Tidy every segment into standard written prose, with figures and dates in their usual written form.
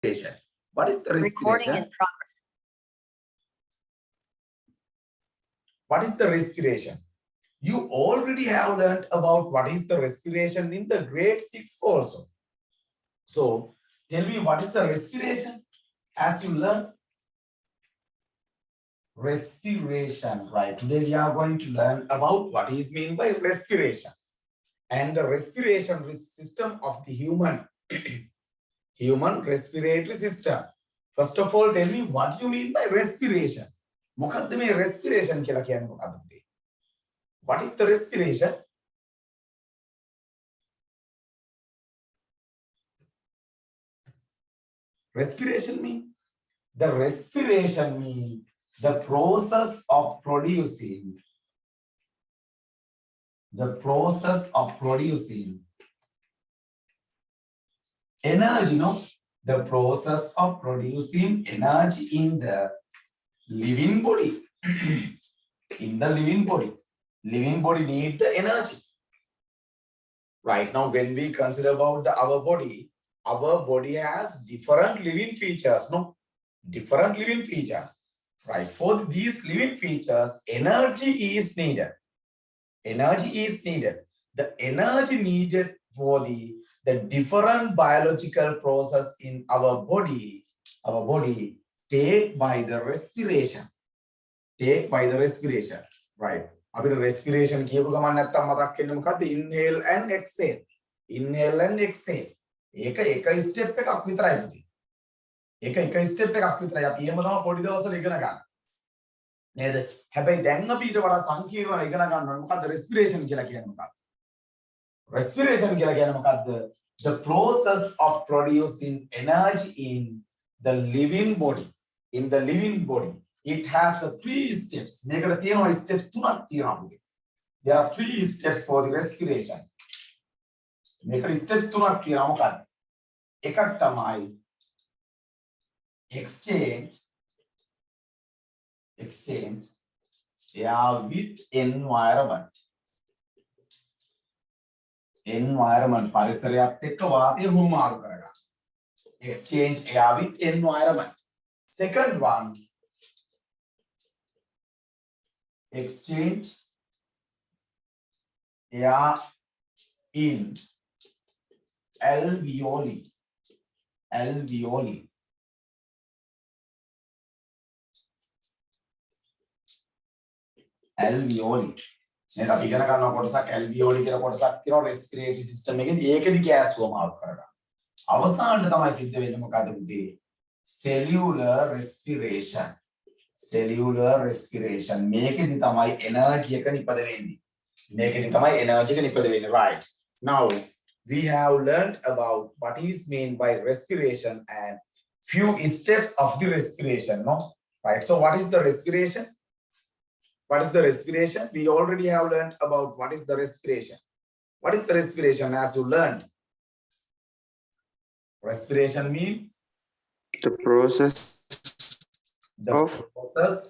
What is the Recording respiration? in progress. What is the respiration? You already have learned about what is the respiration in the grade 6 also. So tell me, what is the respiration as you learn? Respiration, right? Today we are going to learn about what is meant by respiration and the respiration system of the human human respiratory system. First of all, tell me what you mean by respiration. මොකක්ද මේ respiration කියලා කියන්නේ මොකක්ද? What is the respiration? Respiration means the process of producing energy, no? The process of producing energy in the living body. In the living body needs the energy. Right now, when we consider about our body has different living features, no? Different living features. Right. For these living features, energy is needed. Energy is needed. The energy needed for the different biological process in our body take by the respiration. Take by the respiration. Right. අපිට respiration කියපු ගමන් නැත්තම් මතක් වෙන්නේ මොකද්ද? Inhale and exhale. Inhale and exhale. ඒක එක step එකක් විතරයි පුතේ. එක ස්ටෙප් එකක් විතරයි. අපි එහෙම තමයි පොඩි දවස්වල ඉගෙන ගන්න. නේද? හැබැයි දැන් අපි ඊට වඩා සංකීර්ණව ඉගෙන ගන්න ඕනේ. මොකද්ද respiration කියලා කියන්නේ මොකක්ද? Respiration කියලා කියන්නේ මොකද්ද? The process of producing energy in the living body. In the living body. It has the 3 steps. මේකට තියෙනවා steps 3ක් තියෙනවා පුතේ. There are 3 steps for the respiration. මේකට steps 3ක් තියෙනවා මොකක්ද? එකක් තමයි exchange air with environment. පරිසරයත් එක්ක වාතය හුරුමාරු කරගන්න. Exchange air with environment. Second one, exchange air in alveoli. දැන් අපි ඉගෙන ගන්නවා කොටසක් alveoli කියලා කොටසක් තියෙනවා respiratory system එකේදී ඒකෙදි gas වමාරු කරගන්න. අවසානට තමයි සිද්ධ වෙන්නේ මොකද පුතේ? cellular respiration. මේකෙදි තමයි energy එක නිපද වෙන්නේ. Right. Now we have learned about what is meant by respiration and few steps of the respiration, no? Right. So what is the respiration? What is the respiration? We already have learned about what is the respiration. What is the respiration as you learned? Respiration means the process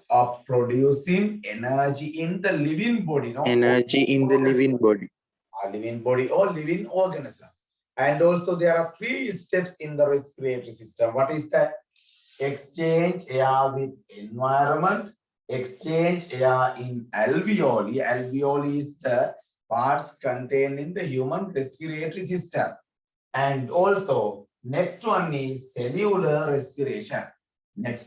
of producing energy in the living body, no? Energy in the living body. A living body or living organism. And also there are 3 steps in the respiratory system. What is that? Exchange air with environment. Exchange air in alveoli. Alveoli is the parts contained in the human respiratory system. And also, next one is cellular respiration. Right?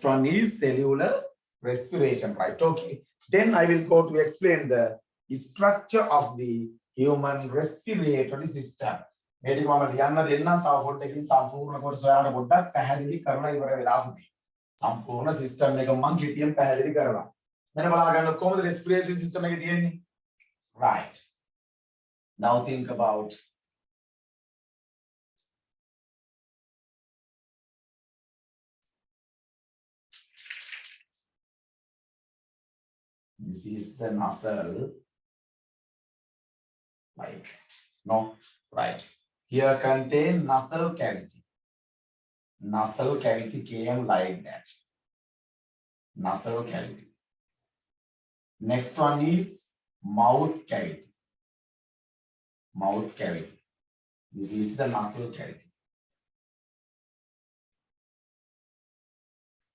Okay. Then I will go to explain the structure of the human respiratory system. මේක මම ලියන්න දෙන්නම් තව පොඩ්ඩකින් සම්පූර්ණ කොටස ඔයාලට පොඩ්ඩක් පැහැදිලි කරලා ඉවර වෙලා පුතේ. සම්පූර්ණ සිස්ටම් එක මම කිටියෙන් පැහැදිලි කරනවා. මෙන්න බලා ගන්න කොහොමද respiratory system එකේ තියෙන්නේ? Right. Now think about this is the nasal, like, no, right. Here contain nasal cavity. Nasal cavity came like that. Nasal cavity. Next one is mouth cavity. This is the nasal cavity.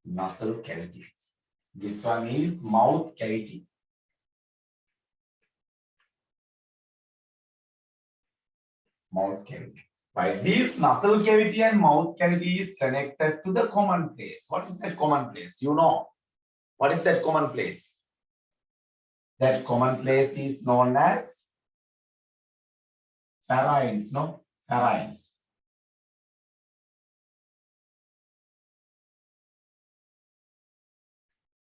nasal cavity. This one is mouth cavity. Mouth cavity. Right. This nasal cavity and mouth cavity is connected to the common place. What is that common place? You know. What is that common place? That common place is known as pharynx, no? Pharynx.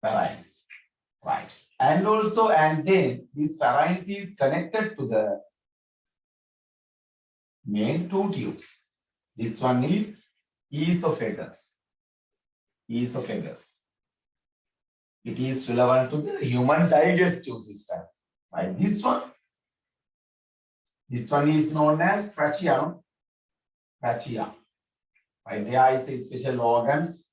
Pharynx. Right. And also, and then this pharynx is connected to the main two tubes. This one is esophagus. Esophagus. It is relevant to the human digestive system. Right. This one is known as trachea. Trachea. Right. There is a special organs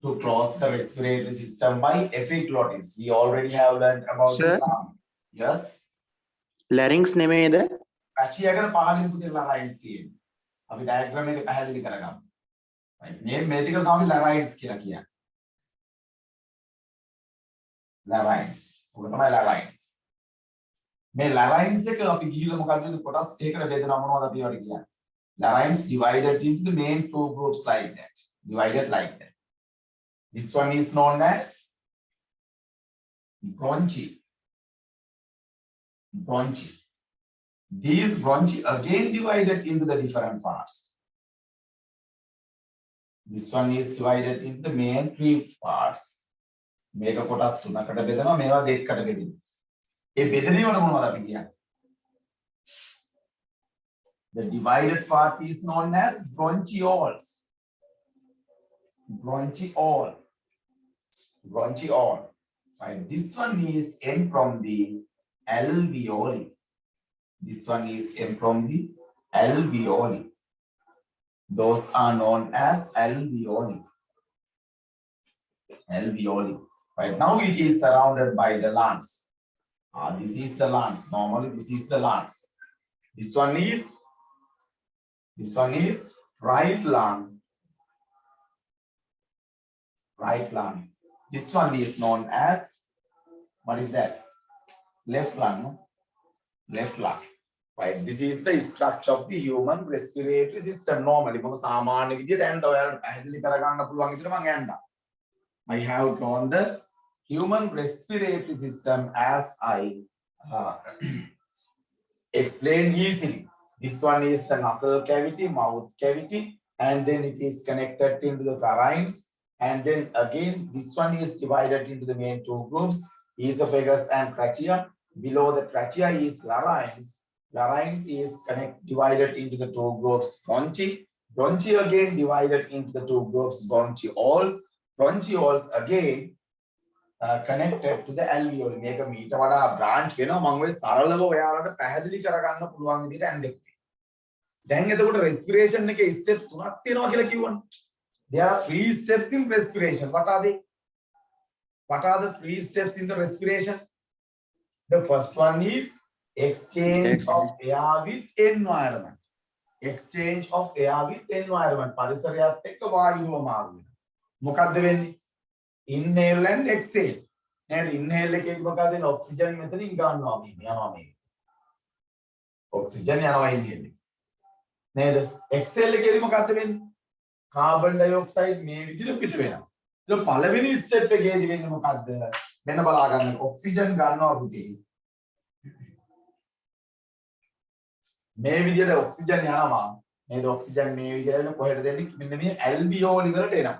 to close the respiratory system by epiglottis. We already have learned about Sir? the yes. Larynx නෙමේද? trachea එකට පහලින් පුතේ larynx තියෙන්නේ. අපි diagram එක පැහැදිලි කරගමු. right. මේ මේක තමයි larynx කියලා කියන්නේ. larynx. ඔක තමයි larynx. මේ larynx එක අපි ගිහිල්ලා මොකක්ද වෙන්නේ කොටස් දෙකකට බෙදනවා මොනවද අපි වල කියන්නේ. larynx divided into the main two groups like that. Divided like that. This one is known as bronchi. Bronchi. These bronchi again divided into the different parts. This one is divided into the main three parts. මේක කොටස් තුනකට බෙදනවා මේවා දෙකකට බෙදෙනවා. ඒ බෙදීමන මොනවද අපි කියන්නේ? The divided part is known as bronchioles. Bronchiole. Bronchiole. Right. This one is M from the alveoli. This one is M from the alveoli. Those are known as alveoli. Alveoli. Right now it is surrounded by the lungs. This is the lungs. Normally this is the lungs. This one is right lung. Right lung. This one is known as, what is that? Left lung. No? Left lung. Right. This is the structure of the human respiratory system. Normally, I have drawn the human respiratory system as I explained easily. This one is the nasal cavity, mouth cavity, and then it is connected into the pharynx. And then again, this one is divided into the main two groups, esophagus and trachea. Below the trachea is larynx. Larynx is divided into the two groups, bronchi. Bronchi again divided into the two groups, bronchioles. Bronchioles again connected to the alveoli. මේක මීට වඩා branch වෙනවා මම ඔය සරලව ඔයාලට පැහැදිලි කරගන්න පුළුවන් විදිහට ඇන්දෙක්. දැන් එතකොට respiration එකේ step තුනක් තියෙනවා කියලා කිව්වනේ. There are 3 steps in respiration. What are they? What are the 3 steps in the respiration? The first one is exchange of air with environment. Exchange of air with environment. පරිසරයත් එක්ක වායුව මාරු වෙනවා. මොකද්ද වෙන්නේ? Inhale and exhale. And inhale එකේ මොකද වෙන්නේ? oxygen මෙතනින් ගන්නවා මේ යනවා මේ. Oxygen යනවා inhale. නේද? Exhale එකේදී මොකද්ද වෙන්නේ? Carbon dioxide මේ විදිහට පිට වෙනවා. ඒක පළවෙනි ස්ටෙප් එකේදී වෙන්නේ මොකද්ද? මෙන්න බලා ගන්න. ඔක්සිජන් ගන්නවා පුතේ. මේ විදිහට ඔක්සිජන් යනවා. නේද? ඔක්සිජන් මේ විදිහට කොහෙද දෙන්නේ? මෙන්න මේ alveoli වලට එනවා.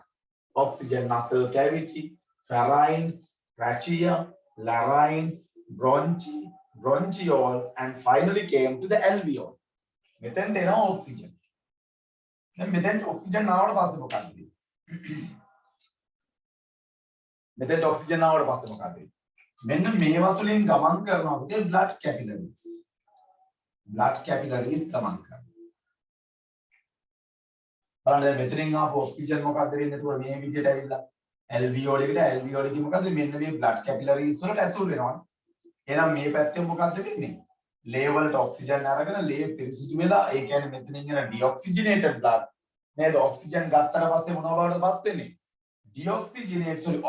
Oxygen nasal cavity, pharynx, trachea, larynx, bronchi, bronchioles, and finally came to the alveoli. මෙතෙන්ට එනවා ඔක්සිජන්. දැන් මෙතෙන්ට ඔක්සිජන් ආවට පස්සේ මොකක්ද වෙන්නේ? මෙතෙන්ට ඔක්සිජන් ආවට පස්සේ මොකක්ද වෙන්නේ? මෙන්න මේවා තුලින් ගමන් කරනවා පුතේ blood capillaries. Blood capillaries ගමන් කරනවා. බලන්න මෙතනින් ආපු ඔක්සිජන් මොකක්ද වෙන්නේ? එතකොට මේ විදිහට ඇවිල්ලා alveoli එකට alveoli කිය මොකද්ද? මෙන්න මේ blood capillaries වලට ඇතුල් වෙනවා. එහෙනම් මේ පැත්තෙන් මොකද්ද වෙන්නේ? ලේ වලට ඔක්සිජන් අරගෙන ලේ පිරිසිදු වෙලා ඒ කියන්නේ මෙතනින් එන deoxygenated blood නේද? ඔක්සිජන් ගත්තට පස්සේ මොනවා බවටපත් වෙන්නේ?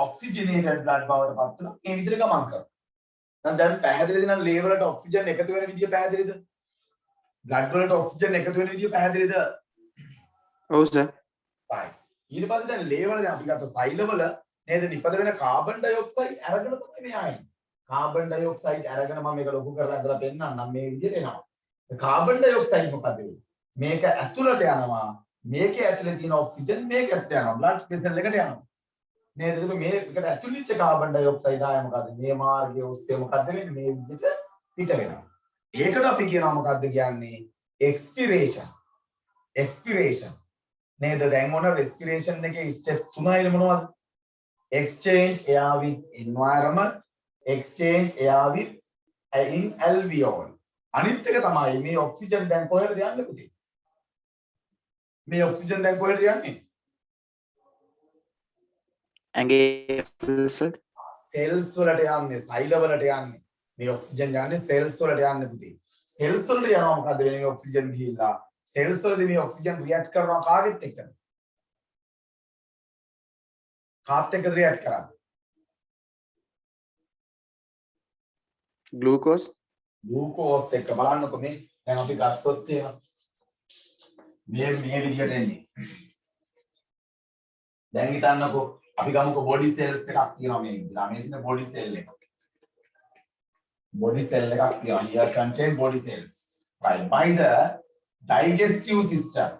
oxygenated blood බවට පත් වෙනවා මේ විදිහට ගමන් කරනවා. දැන් පැහැදිලිද නම් ලේ වලට ඔක්සිජන් එකතු වෙන විදිය පැහැදිලිද? බ්ලඩ් වලට ඔක්සිජන් එකතු වෙන විදිය පැහැදිලිද? ඔව් සර්. right. ඊට පස්සේ දැන් ලේ වල දැන් අපි ගත්ත සෛලවල නේද නිපද වෙන කාබන් ඩයොක්සයිඩ් අරගෙන තමයි මේ ආයේ. කාබන් ඩයොක්සයිඩ් අරගෙන මම මේක ලොකු කරලා හදලා පෙන්නන්නම් මේ විදිහට එනවා. කාබන් ඩයොක්සයිඩ් මොකද වෙන්නේ? මේක ඇතුළට යනවා. මේකේ ඇතුලේ තියෙන ඔක්සිජන් මේක ඇතුලට යනවා. බ්ලඩ් වෙසල් එකට යනවා. නේද? ඒක මේකට ඇතුළේ ඉච්ච කාබන් ඩයොක්සයිඩ් ආය මොකද? මේ මාර්ගය ඔස්සේ මොකද වෙන්නේ? මේ විදිහට පිට වෙනවා. ඒකට අපි කියනවා මොකද්ද කියන්නේ? එක්ස්පිරේෂන්. එක්ස්පිරේෂන්. නේද? දැන් මොන රෙස්පිරේෂන් එකේ ස්ටෙප්ස් තුනයි මොනවද? exchange air with environment, exchange air with in alveoli. අනිත් එක තමයි මේ ඔක්සිජන් දැන් කොහෙටද යන්නේ පුතේ? මේ ඔක්සිජන් දැන් කොහෙටද යන්නේ? ඇඟේ සෙල්ස් සෙල්ස් වලට යන්නේ, සෛල වලට යන්නේ. මේ ඔක්සිජන් යන්නේ සෙල්ස් වලට යන්නේ පුතේ. සෙල්ස් වලට යනවා මොකද වෙන්නේ මේ ඔක්සිජන් ගිහිල්ලා? සෙල්ස් වලදී මේ ඔක්සිජන් රියැක්ට් කරනවා කාගෙත් එක්කද? කාත් එක්කද රියැක්ට් කරන්නේ? ග්ලූකෝස් ග්ලූකෝස් එක්ක බලන්නකො මේ දැන් අපි ගත්තොත් එහෙම මේ විදිහට එන්නේ. දැන් හිතන්නකො අපි ගමුකෝ බොඩි සෙල්ස් එකක් තියෙනවා මේ විදිහට. මේ තියෙන බොඩි සෙල් එක. body cell එකක් තියෙනවා. Here contain body cells. Right. By the digestive system.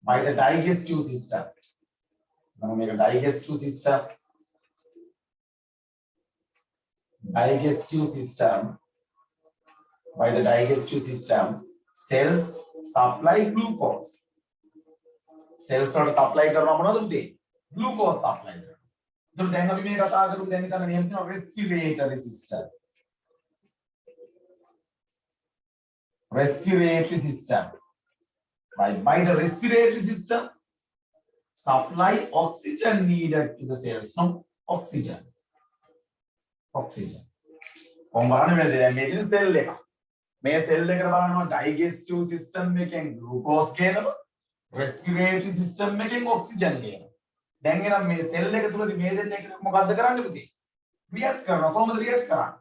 By the digestive system. Now make a digestive system. Digestive system. By the digestive system, cells supply glucose. Cells sort of supply කරනවා මොනවද පුතේ? Glucose supply කරනවා. එතකොට දැන් අපි මේ කතා කරමු දැන් හිතන්න මෙහෙම තියෙනවා respiratory system. Respiratory system. By the respiratory system, supply oxygen needed to the cells. No oxygen. Oxygen. කොම්බාන මේ මේකේ සෙල් එක. මේ සෙල් එකට බලනවා digestive system එකෙන් glucose ගේනවා. Respiratory system එකෙන් oxygen ගේනවා. දැන් එනම් මේ සෙල් එක තුලදී මේ දෙන්න එකට මොකද්ද කරන්නේ පුතේ? react කරනවා. කොහොමද react කරන්නේ?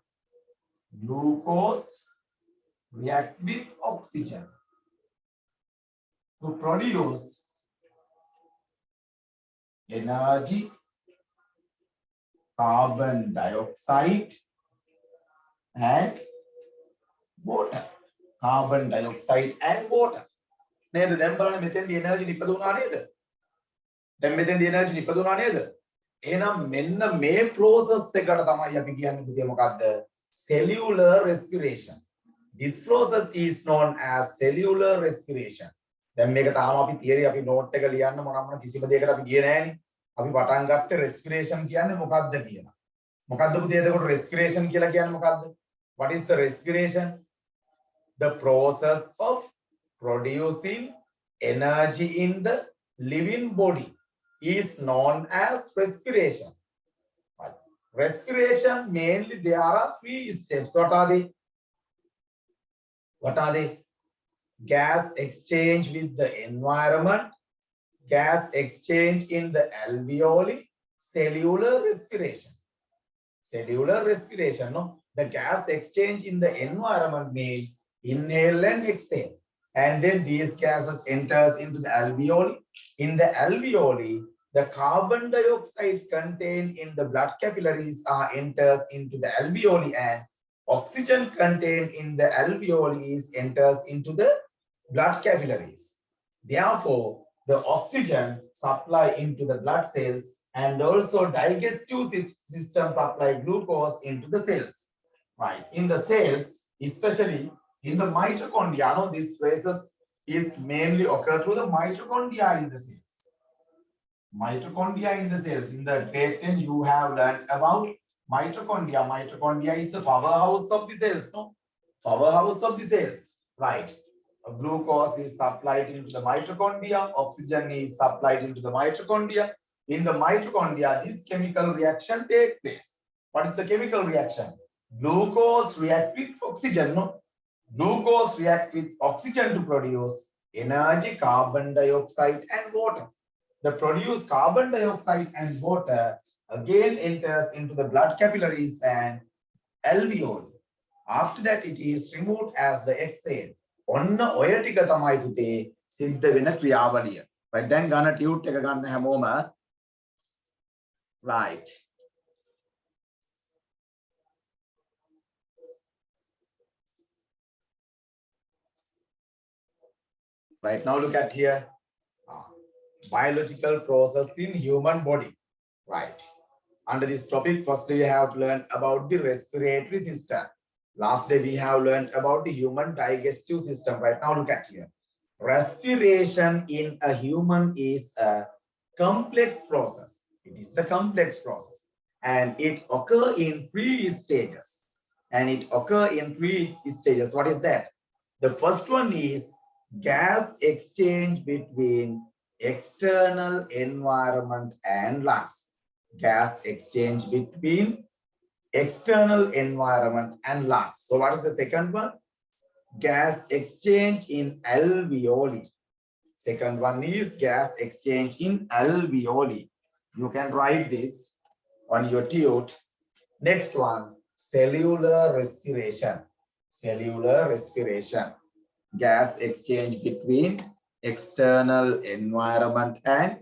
Glucose react with oxygen to produce energy, carbon dioxide and water. Carbon dioxide and water. නේද? දැන් බලන්න මෙතෙන්දී එනර්ජි නිපදුණා නේද? දැන් මෙතෙන්දී එනර්ජි නිපදුණා නේද? එහෙනම් මෙන්න මේ process එකට තමයි අපි කියන්නේ පුතේ මොකද්ද? Cellular respiration. This process is known as cellular respiration. දැන් මේක තාම අපි theory අපි note එක ලියන්න මොනම කිසිම දෙයකට අපි ගියේ නෑනේ. අපි පටන් ගත්තේ respiration කියන්නේ මොකක්ද කියලා. මොකක්ද පුතේ එතකොට respiration කියලා කියන්නේ මොකක්ද? What is the respiration? The process of producing energy in the living body is known as respiration. Right. Respiration mainly there are three steps. What are they? What are they? Gas exchange with the environment, gas exchange in the alveoli, cellular respiration. Cellular respiration, no? The gas exchange in the environment means inhale and exhale. And then these gases enters into the alveoli. In the alveoli, the carbon dioxide contained in the blood capillaries enters into the alveoli and oxygen contained in the alveoli enters into the blood capillaries. Therefore, the oxygen supply into the blood cells and also digestive system supply glucose into the cells. Right. In the cells, especially in the mitochondria, no, this process is mainly occur through the mitochondria in the cells. Mitochondria in the cells. In the grade 10, you have learned about mitochondria. Mitochondria is the powerhouse of the cells, no? Powerhouse of the cells. Right. Glucose is supplied into the mitochondria. Oxygen is supplied into the mitochondria. In the mitochondria, this chemical reaction takes place. What is the chemical reaction? Glucose react with oxygen, no? Glucose react with oxygen to produce energy, carbon dioxide and water. the produced carbon dioxide and water again enters into the blood capillaries and alveoli. After that, it is removed as the exhale. ඔන්න ඔය ටික තමයි පුතේ සිද්ධ වෙන ක්‍රියාවලිය. right දැන් ගන්න ටියුට් එක ගන්න හැමෝම right. Right now look at here. Biological process in human body. Right. Under this topic, first we have learned about the respiratory system. Last day we have learned about the human digestive system. Right now look at here. Respiration in a human is a complex process. It is the complex process. And it occurs in 3 stages. What is that? The first one is gas exchange between external environment and lungs. Gas exchange between external environment and lungs. So what is the second one? Gas exchange in alveoli. Second one is gas exchange in alveoli. You can write this on your tute. Next one, cellular respiration. Cellular respiration. Gas exchange between external environment and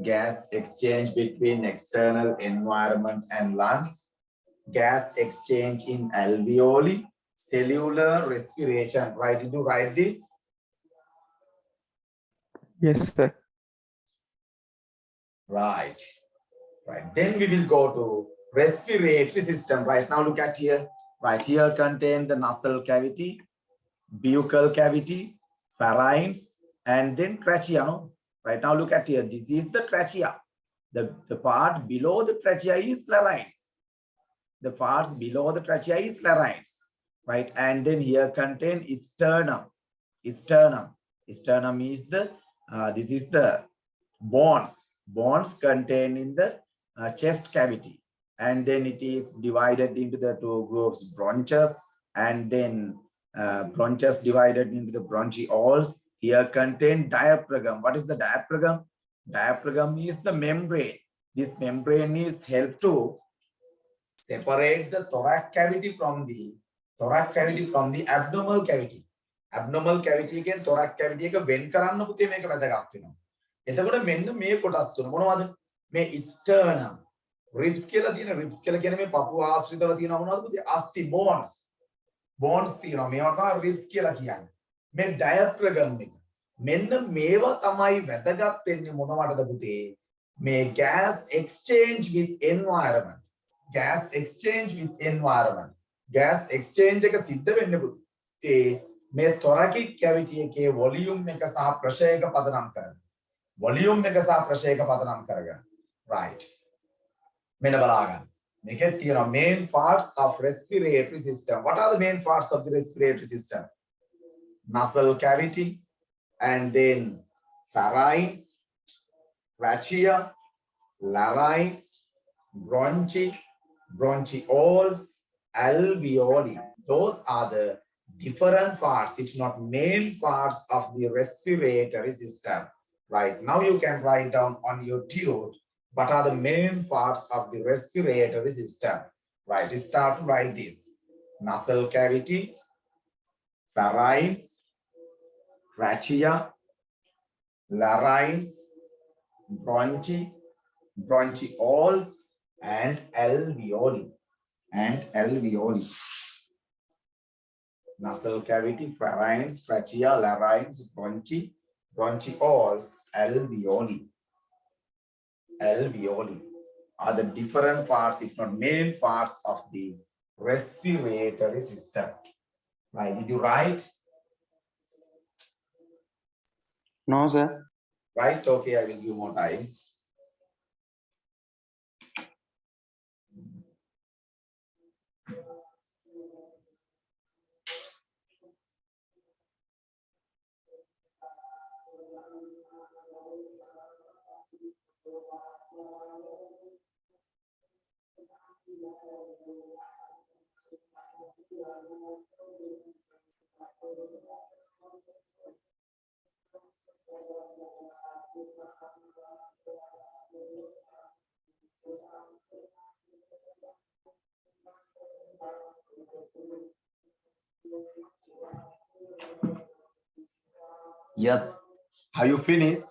gas exchange between external environment and lungs, gas exchange in alveoli, cellular respiration. Right? Did you write this? Yes, sir. Right. Right. Then we will go to respiratory system. Right now, look at here. Right here contain the nasal cavity, buccal cavity, pharynx, and then trachea. No? Right now, look at here. This is the trachea. The part below the trachea is larynx. The parts below the trachea is larynx. Right. And then here contain sternum. Sternum is the, this is the bones. Bones contained in the chest cavity. And then it is divided into the 2 groups, bronchus, and then bronchus divided into the bronchioles. Here contain diaphragm. What is the diaphragm? Diaphragm is the membrane. This membrane is help to separate the thorax cavity from the abdominal cavity. Abdominal cavity again thorax cavity එක වෙන් කරන්න පුතේ මේක වැදගත් වෙනවා. එතකොට මෙන්න මේ කොටස් තුන මොනවද? මේ sternum, ribs කියලා තියෙන ribs කියලා කියන්නේ මේ පපුව ආශ්‍රිතව තියෙන මොනවද පුතේ? අස්ථි bones. Bones තියෙනවා. මේවා තමයි ribs කියලා කියන්නේ. මේ diaphragm එක. මෙන්න මේවා තමයි වැදගත් වෙන්නේ මොනවටද පුතේ? මේ gas exchange with environment. Gas exchange with environment. Gas exchange එක සිද්ධ වෙන්නේ පුතේ මේ thoracic cavity එකේ volume එක සහ pressure එක පදනම් කරගෙන. Volume එක සහ pressure එක පදනම් කරගෙන. Right. මෙන්න බලා ගන්න. මේකේ තියෙනවා main parts of respiratory system. What are the main parts of the respiratory system? Nasal cavity, and then pharynx, trachea, larynx, bronchi, bronchioles, alveoli. Those are the different parts, if not main parts of the respiratory system. Right now you can write down on your tute what are the main parts of the respiratory system. Right, start to write this. Nasal cavity, pharynx, trachea, larynx, bronchi, bronchioles, and alveoli. Nasal cavity, pharynx, trachea, larynx, bronchi, bronchioles, alveoli. Alveoli are the different parts, if not main parts, of the respiratory system. Right? Did you write? No, sir. Right? Okay, I will give more times. Yes. Have you finished?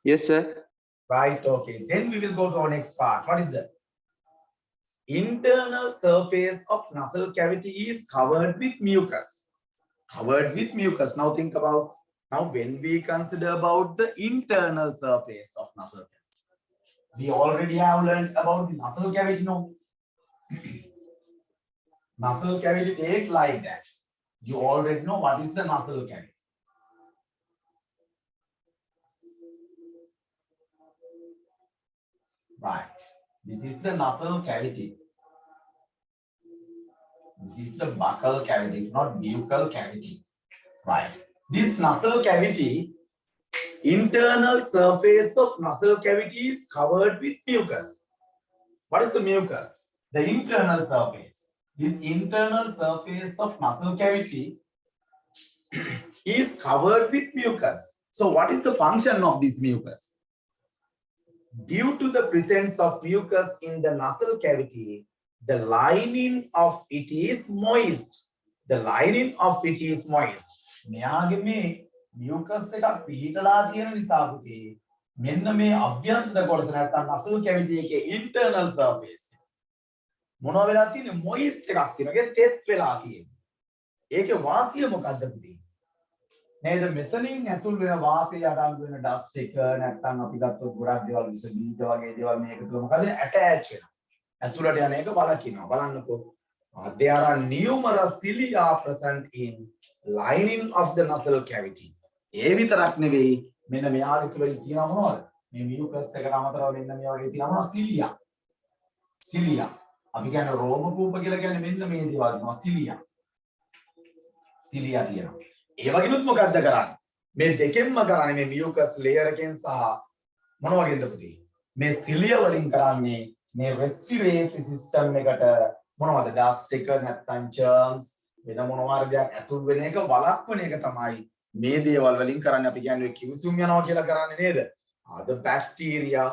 Yes, sir. Right, okay. Then we will go to our next part. What is the internal surface of nasal cavity is covered with mucus. Covered with mucus. Now think about, now when we consider about the internal surface of nasal cavity, we already have learned about the nasal cavity, no? Nasal cavity take like that. You already know what is the nasal cavity. Right. This is the nasal cavity. This is the buccal cavity, not buccal cavity. Right. This nasal cavity, internal surface of nasal cavity is covered with mucus. What is the mucus? The internal surface. This internal surface of nasal cavity is covered with mucus. So what is the function of this mucus? Due to the presence of mucus in the nasal cavity, the lining of it is moist. The lining of it is moist. මෙයාගේ මේ mucus එකක් පිහිටලා තියෙන නිසා පුතේ මෙන්න මේ අභ්‍යන්තර කොටස නැත්තම් nasal cavity එකේ internal surface මොනවා වෙලා තියෙන්නේ moist එකක් තියෙනවා. ඒක තෙත් වෙලා තියෙනවා. ඒකේ වාසිය මොකද්ද පුතේ? නේද මෙතනින් ඇතුල් වෙන වාතය අඩංගු වෙන ඩස්ට් එක නැත්නම් අපි ගත්තොත් ගොඩක් දේවල් විස බීජ වගේ දේවල් මේක තුල මොකද ඇටච් වෙනවා ඇතුළට යන එක බලකිනවා බලන්නකෝ there are numerous cilia present in lining of the nasal cavity ඒ විතරක් නෙවෙයි මෙන්න මෙයාගේ තුල තියෙනවා මොනවද මේ මියුකස් එකට අමතරව මෙන්න මේ වගේ තියෙනවා cilia cilia අපි කියන්නේ රෝම කූප කියලා කියන්නේ මෙන්න මේ දේවල් තියෙනවා cilia cilia තියෙනවා ඒ වගේනුත් මොකක්ද කරන්නේ මේ දෙකෙන්ම කරන්නේ මේ මියුකස් ලේයර් එකෙන් සහ මොන වගේද පුතේ මේ සිලිය වලින් කරන්නේ මේ රෙස්පිරේටරි සිස්ටම් එකට මොනවද ඩස්ට් එක නැත්නම් ජර්ම්ස් වෙන මොනවා හරි දෙයක් ඇතුල් වෙන එක වළක්වන එක තමයි මේ දේවල් වලින් කරන්නේ අපි කියන්නේ කිව්සුම් යනවා කියලා කරන්නේ නේද the bacteria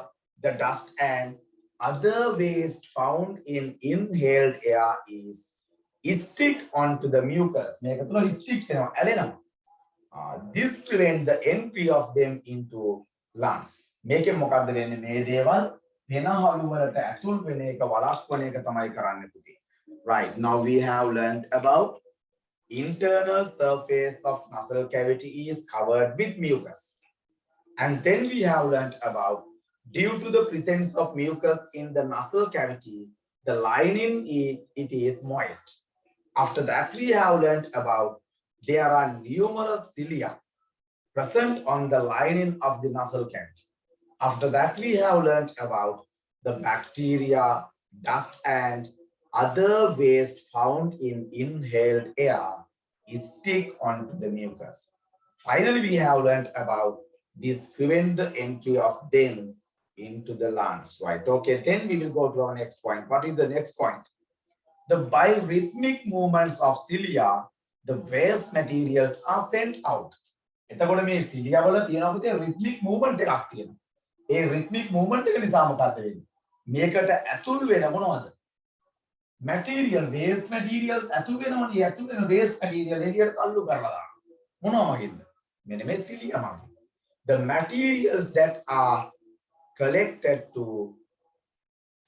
the dust and other waste found in inhaled air is stick onto the mucus මේක තුල stick වෙනවා ඇලෙනවා this prevent the entry of them into lungs මේකෙන් මොකද්ද වෙන්නේ මේ දේවල් වෙනහළු වලට ඇතුල් වෙන එක වළක්වන එක තමයි කරන්නේ පුතේ right now we have learned about internal surface of nasal cavity is covered with mucus and then we have learned about due to the presence of mucus in the nasal cavity the lining it is moist. After that, we have learned about there are numerous cilia present on the lining of the nasal cavity. After that, we have learned about the bacteria, dust, and other waste found in inhaled air stick onto the mucus. Finally, we have learned about this prevent the entry of them into the lungs. Right? Okay, then we will go to our next point. What is the next point? The biorhythmic movements of cilia, the waste materials are sent out. එතකොට මේ cilia වල තියෙනවා පුතේ rhythmic movement එකක් තියෙනවා. ඒ rhythmic movement එක නිසා මොකක්ද වෙන්නේ? මේකට ඇතුල් වෙන මොනවද? material waste materials ඇතුල් වෙනවනේ. ඇතුල් වෙන waste material එළියට තල්ලු කරලා දානවා. මොනවා මගින්ද? මෙන්න මේ cilia මගින්. The materials that are collected to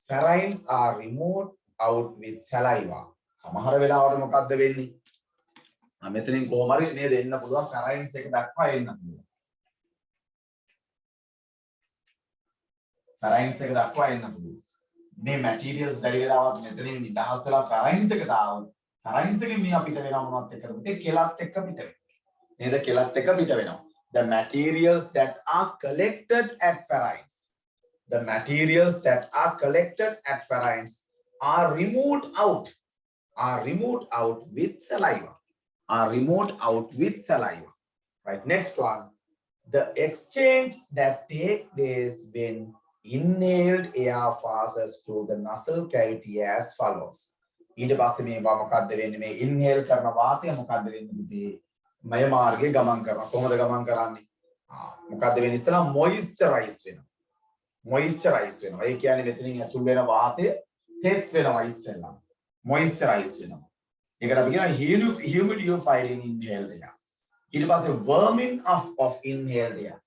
pharynx are removed out with saliva. සමහර වෙලාවට මොකද්ද වෙන්නේ? මෙතනින් කොහොම හරි නේද එන්න පුළුවන් pharynx එක දක්වා එන්න පුළුවන්. pharynx එක දක්වා එන්න පුළුවන්. මේ materials බැරි වෙලාවත් මෙතනින් නිදහස් වෙලා pharynx එකට ආවොත් pharynx එකෙන් මේ අපිට වෙනවා මොනවත් එක්කද? පුතේ කෙලත් එක්ක පිට වෙනවා. නේද? කෙලත් එක්ක පිට වෙනවා. The materials that are collected at pharynx. The materials that are collected at pharynx are removed out with saliva right next one the exchange that take place when inhaled air passes through the nasal cavity as follows. ඊට පස්සේ මේ මොකක්ද වෙන්නේ මේ inhale කරන වාතය මොකක්ද වෙන්නේ පුතේ මය මාර්ගයේ ගමන් කරනවා කොහොමද ගමන් කරන්නේ මොකක්ද වෙන්නේ ඉස්සලා moisturize වෙනවා ඒ කියන්නේ මෙතනින් ඇතුල් වෙන වාතය තෙත් වෙනවා ඉස්සෙල්ලා moisturize වෙනවා ඒකට අපි කියනවා humidified in inhaled air ඊට පස්සේ warming up of inhaled air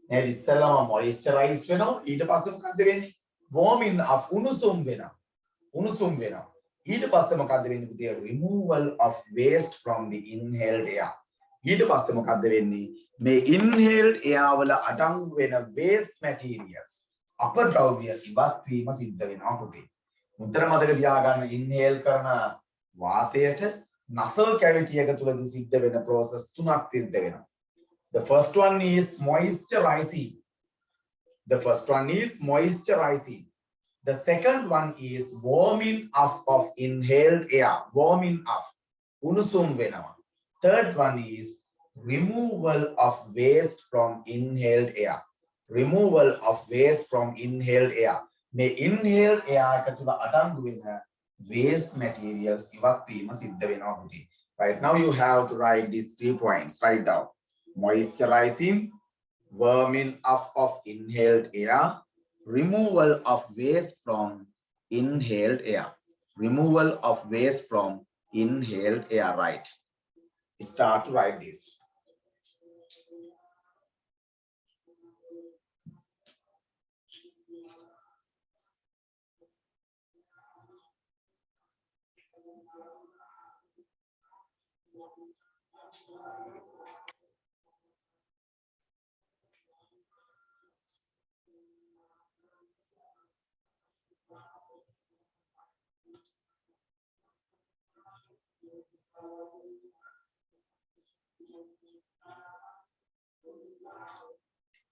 නේද ඉස්සෙල්ලාම moisturize වෙනවා ඊට පස්සේ මොකක්ද වෙන්නේ warming up උණුසුම් වෙනවා ඊට පස්සේ මොකක්ද වෙන්නේ පුතේ removal of waste from the inhaled air ඊට පස්සේ මොකක්ද වෙන්නේ මේ inhaled air වල අඩංගු වෙන waste materials අපද්‍රව්‍ය ඉවත් වීම සිද්ධ වෙනවා පුතේ මුතර මතක තියාගන්න inhale කරන වාතයට nasal cavity එක තුලදී සිද්ධ වෙන process තුනක් සිද්ධ වෙනවා the first one is moisturizing the second one is warming up of inhaled air උණුසුම් වෙනවා third one is removal of waste from inhaled air මේ inhaled air එක තුල අඩංගු වෙන waste materials ඉවත් වීම සිද්ධ වෙනවා පුතේ right now you have to write these 3 points write down moisturizing warming up of inhaled air removal of waste from inhaled air right start to write this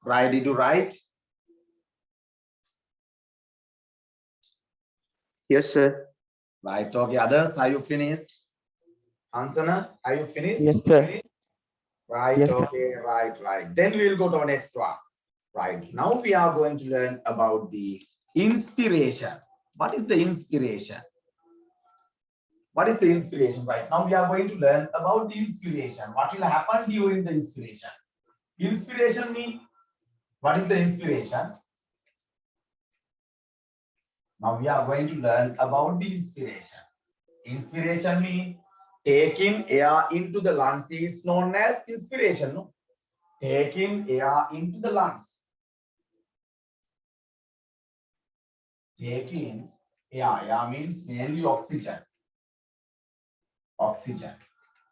Ready to write? Yes, sir. Right, okay. Others, are you finished? Ansana, are you finished? Yes, sir. Right, Yes, sir. okay, right. Then we will go to our next one. Right, now we are going to learn about the inspiration. What is the inspiration? Right, now we are going to learn about the inspiration. What will happen during the inspiration? Inspiration means, what is the inspiration? Now we are going to learn about the inspiration. Inspiration means taking air into the lungs is known as inspiration. No? Taking air into the lungs. Taking air means mainly oxygen.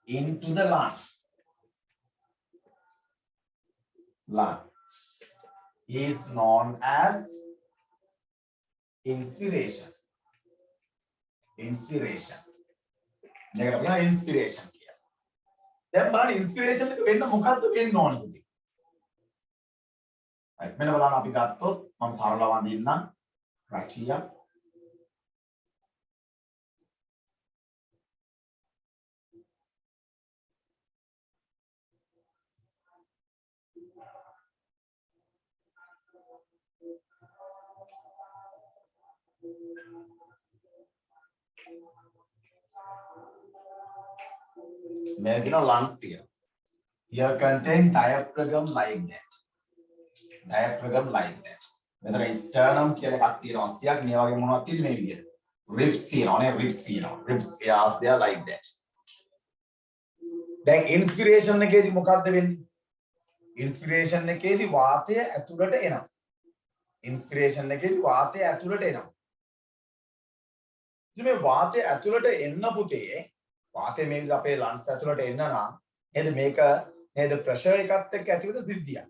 Into the lungs. Lung is known as inspiration. Inspiration කියලා. දැන් බලන්න inspiration එක වෙන්න මොකද්ද වෙන්න ඕනේ පුතේ? right මෙන්න බලන්න අපි ගත්තොත් මම සරලව අඳින්නම් right here. Imagine a lungs here. Here contain diaphragm like that. Whether it's sternum කියලා එකක් තියෙනවා. ස්තියක් මේ වගේ මොනවද තියෙන්නේ මේ විදියට. Ribs තියෙනවා නේ ribs hairs they are like that. දැන් inspiration එකේදී මොකද්ද වෙන්නේ? inspiration එකේදී වාතය ඇතුළට එනවා. ඉතින් මේ වාතය ඇතුළට එන්න පුතේ වාතය මේ විදිහට අපේ lungs ඇතුළට එන්න නම් නේද මේක නේද pressure එකත් එක්ක ඇති වෙන සිද්ධියක්.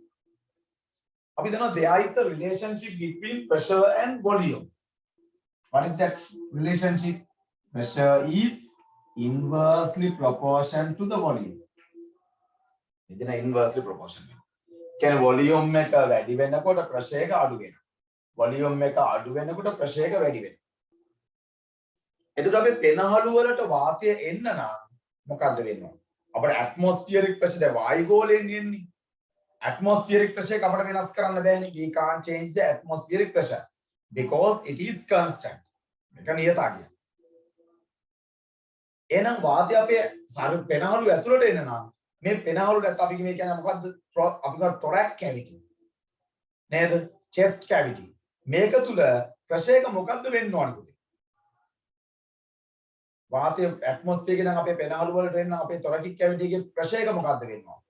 අපි දන්නවා there is a relationship between pressure and volume. What is that relationship? Pressure is inversely proportional to the volume. එදින inversely proportional. කියන්නේ volume එක වැඩි වෙනකොට pressure එක අඩු වෙනවා. volume එක අඩු වෙනකොට pressure එක වැඩි වෙනවා. එතකොට අපි පෙනහළු වලට වාතය එන්න නම් මොකද්ද වෙන්නේ? අපේ atmospheric pressure දැන් වායු ගෝලයෙන් එන්නේ. atmospheric pressure එක අපිට වෙනස් කරන්න බෑනේ. We can't change the atmospheric pressure because it is constant. මේක නියතයි. එහෙනම් වාතය අපේ පෙනහළු ඇතුළට එන නම් මේ පෙනහළුට අපි මේ කියන්නේ මොකද්ද? අපි ගන්න thorax cavity. නේද? chest cavity. මේක තුල ප්‍රෙෂර් එක මොකද්ද වෙන්න ඕනේ පුතේ? වාතය ඇට්මොස්ෆියර් එකේ නම් අපේ පෙනහළු වලට එන්න අපේ thoracic cavity එකේ ප්‍රෙෂර් එක මොකද්ද වෙන්න ඕනේ?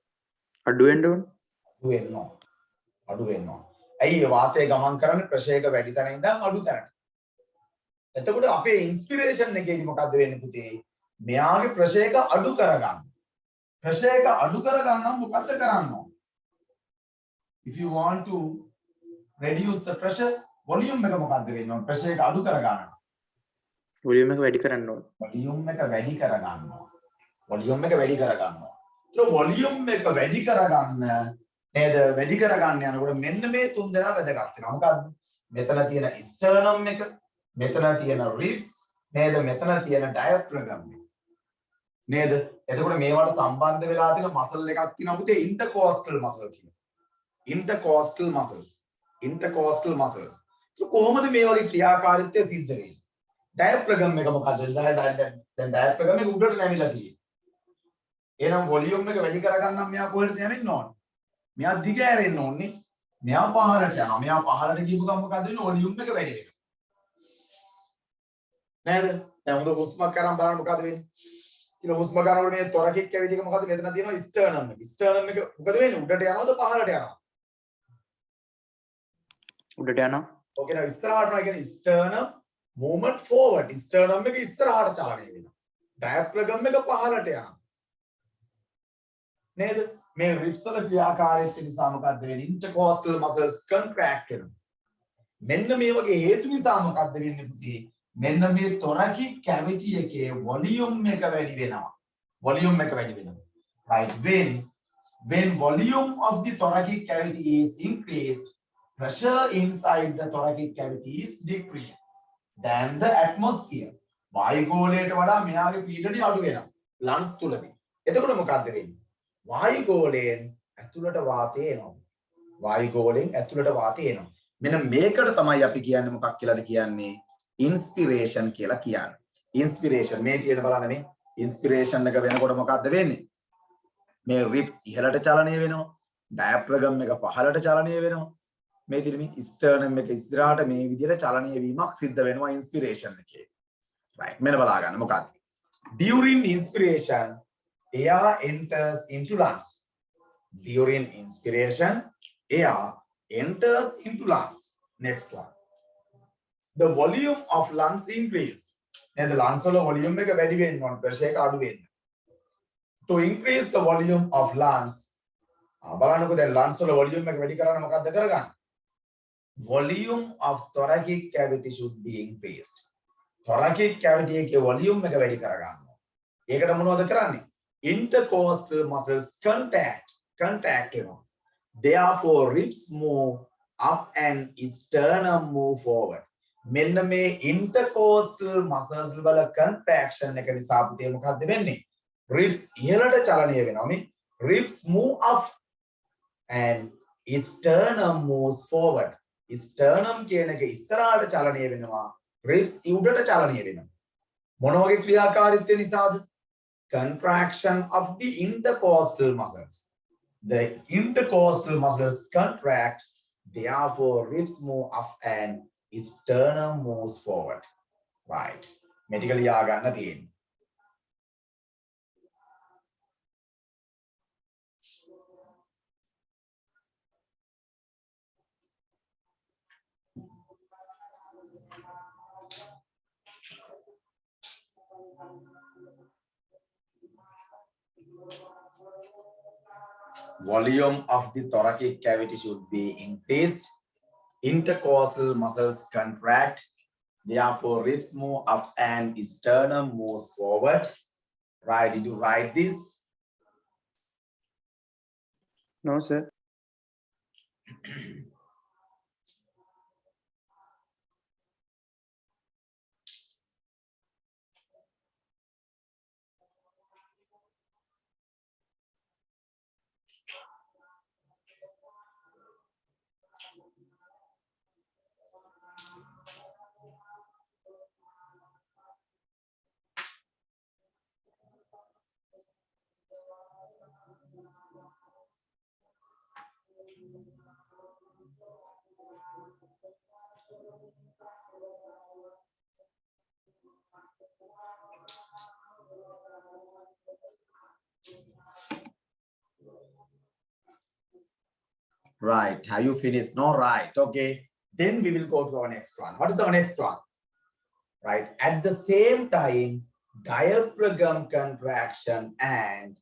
අඩු වෙන්න ඕන. අඩු වෙන්න ඕන. ඇයි වාතය ගමන් කරන්නේ ප්‍රෙෂර් එක වැඩි තැන ඉඳන් අඩු තැනට. එතකොට අපේ ඉන්ස්පිරේෂන් එකේදී මොකද්ද වෙන්නේ පුතේ? මෙයාගේ ප්‍රෙෂර් එක අඩු කරගන්න. ප්‍රෙෂර් එක අඩු කරගන්න නම් මොකද්ද කරන්න ඕන? If you want to reduce the pressure, volume එක මොකද්ද වෙන්න ඕන? ප්‍රෙෂර් එක අඩු කරගන්න. වොලියුම් එක වැඩි කරන්න ඕන. වොලියුම් එක වැඩි කරගන්න ඕන. වොලියුම් එක වැඩි කරගන්න ඕන. ඒක වොලියුම් එක වැඩි කරගන්න නේද? වැඩි කරගන්න යනකොට මෙන්න මේ තුන් දෙනා වැදගත් වෙනවා. මොකද්ද? මෙතන තියෙන ස්ටර්නම් එක, මෙතන තියෙන රිබ්ස් නේද? මෙතන තියෙන ඩයෆ්‍රගම් එක. නේද? එතකොට මේවට සම්බන්ධ වෙලා තියෙන මසල් එකක් තියෙනවා පුතේ ඉන්ටර්කෝස්ටල් මසල් කියලා. ඉන්ටර්කෝස්ටල් මසල්. ඉන්ටර්කෝස්ටල් මසල්ස්. ඒක කොහොමද මේ වගේ ක්‍රියාකාරීත්වය සිද්ධ වෙන්නේ? ඩයෆ්‍රගම් එක මොකද්ද? දැන් ඩයෆ්‍රගම් එක උඩට නැමිලා තියෙන්නේ. එහෙනම් වොලියුම් එක වැඩි කරගන්නම් මෙයා කොහෙටද යන්න ඕනේ? මෙයා දිග ඇරෙන්න ඕනේ. මෙයා පහළට යනවා. මෙයා පහළට ගිහපු ගමන් මොකද වෙන්නේ? වොලියුම් එක වැඩි වෙනවා. නේද? දැන් හොඳ හුස්මක් ගන්න බලන්න මොකද වෙන්නේ? කියලා හුස්ම ගන්නකොට මේ thoracic cavity එක මොකද? මෙතන තියෙනවා sternum එක. sternum එක මොකද වෙන්නේ? උඩට යනවද පහළට යනවද? උඩට යනවා. ඕකේ නේද? ඉස්සරහට යනවා කියන්නේ sternum movement forward. sternum එක ඉස්සරහට චලනය වෙනවා. diaphragm එක පහළට යනවා. නේද? මේ ribs වල ක්‍රියාකාරීත්වය නිසා මොකද්ද වෙන්නේ? intercostal muscles contract වෙනවා. මෙන්න මේ වගේ හේතු නිසා මොකද්ද වෙන්නේ පුතේ? මෙන්න මේ thoracic cavity එකේ volume එක වැඩි වෙනවා. volume එක වැඩි වෙනවා. Right? When volume of the thoracic cavity is increased, pressure inside the thoracic cavity is decreased than the atmosphere. වායුගෝලයට වඩා මෙයාගේ පීඩනය අඩු වෙනවා. lungs තුලදී. එතකොට මොකද්ද වෙන්නේ? වායුගෝලයෙන් ඇතුළට වාතය එනවා. වායුගෝලයෙන් ඇතුළට වාතය එනවා. මෙන්න මේකට තමයි අපි කියන්නේ මොකක් කියලාද කියන්නේ? ඉන්ස්පිරේෂන් කියලා කියන්නේ. ඉන්ස්පිරේෂන් මේ තියෙන බලන්න මේ ඉන්ස්පිරේෂන් එක වෙනකොට මොකද්ද වෙන්නේ? මේ රිබ්ස් ඉහළට චලනය වෙනවා. ඩයෆ්‍රගම් එක පහළට චලනය වෙනවා. මේ තියෙන මේ ස්ටර්නම් එක ඉස්සරහට මේ විදිහට චලනය වීමක් සිද්ධ වෙනවා ඉන්ස්පිරේෂන් එකේ. right මෙන්න බලා ගන්න මොකද්ද? during inspiration air enters into lungs. During inspiration air enters into lungs. Next one. The volume of lungs increase. Now the lungs වල volume එක වැඩි වෙන්න ඕන ප්‍රෙෂර් එක අඩු වෙන්න. To increase the volume of lungs බලන්නකෝ දැන් lungs වල volume එක වැඩි කරන්න මොකද්ද කරගන්නේ? Volume of thoracic cavity should be increased. thoracic cavity එකේ volume එක වැඩි කරගන්න. ඒකට මොනවද කරන්නේ? Intercostal muscles contract වෙනවා. Therefore ribs move up and sternum move forward. මෙන්න මේ intercostal muscles වල contraction එක නිසා පුතේ මොකද්ද වෙන්නේ? ribs ඉහළට චලනය වෙනවා. මේ ribs move up and sternum moves forward. sternum කියන එක ඉස්සරහට චලනය වෙනවා. ribs උඩට චලනය වෙනවා. මොන වගේ ක්‍රියාකාරීත්වය නිසාද? Contraction of the intercostal muscles. The intercostal muscles contract, therefore ribs move up and sternum moves forward. Right. Medically යාගන්න තියෙන්නේ. Volume of the thoracic cavity should be increased. Intercostal muscles contract. Therefore, ribs move up and sternum moves forward. Right? Did you write this? No, sir. Right. Have you finished? No, right. Okay. Then we will go to our next one. What is the next one? Right. At the same time, diaphragm contraction and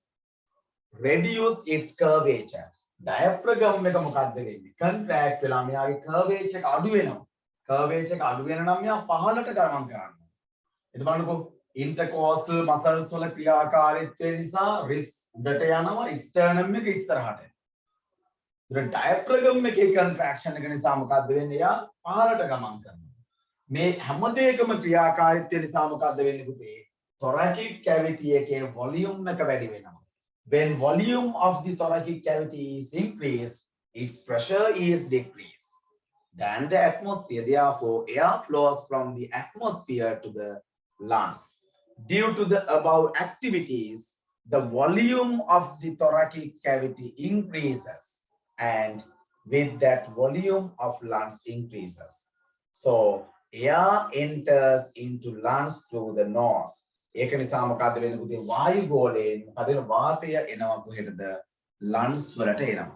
reduce its curvature. Diaphragm එක මොකක්ද වෙන්නේ? Contract වෙලා මෙයාගේ curvature එක අඩු වෙනවා. Curvature එක අඩු වෙන නම් මෙයා පහළට ගමන් කරනවා. එතකොට බලන්නකෝ intercostal muscles වල ක්‍රියාකාරීත්වය නිසා ribs උඩට යනවා, sternum එක ඉස්සරහට. ඒතර diaphragm එකේ contraction එක නිසා මොකද්ද වෙන්නේ? එයා පහළට ගමන් කරනවා. මේ හැම දෙයකම ක්‍රියාකාරීත්වය නිසා මොකද්ද වෙන්නේ පුතේ? thoracic cavity එකේ volume එක වැඩි වෙනවා. When volume of the thoracic cavity is increased, its pressure is decreased than the atmosphere. Therefore, air flows from the atmosphere to the lungs. Due to the above activities, the volume of the thoracic cavity increases, and with that volume of lungs increases. So, air enters into lungs through the nose. ඒක නිසා මොකද වෙන්නේ පුතේ වායු ගෝලයෙන් මොකද වෙන වාතය එනවා කොහෙටද lungs වලට එනවා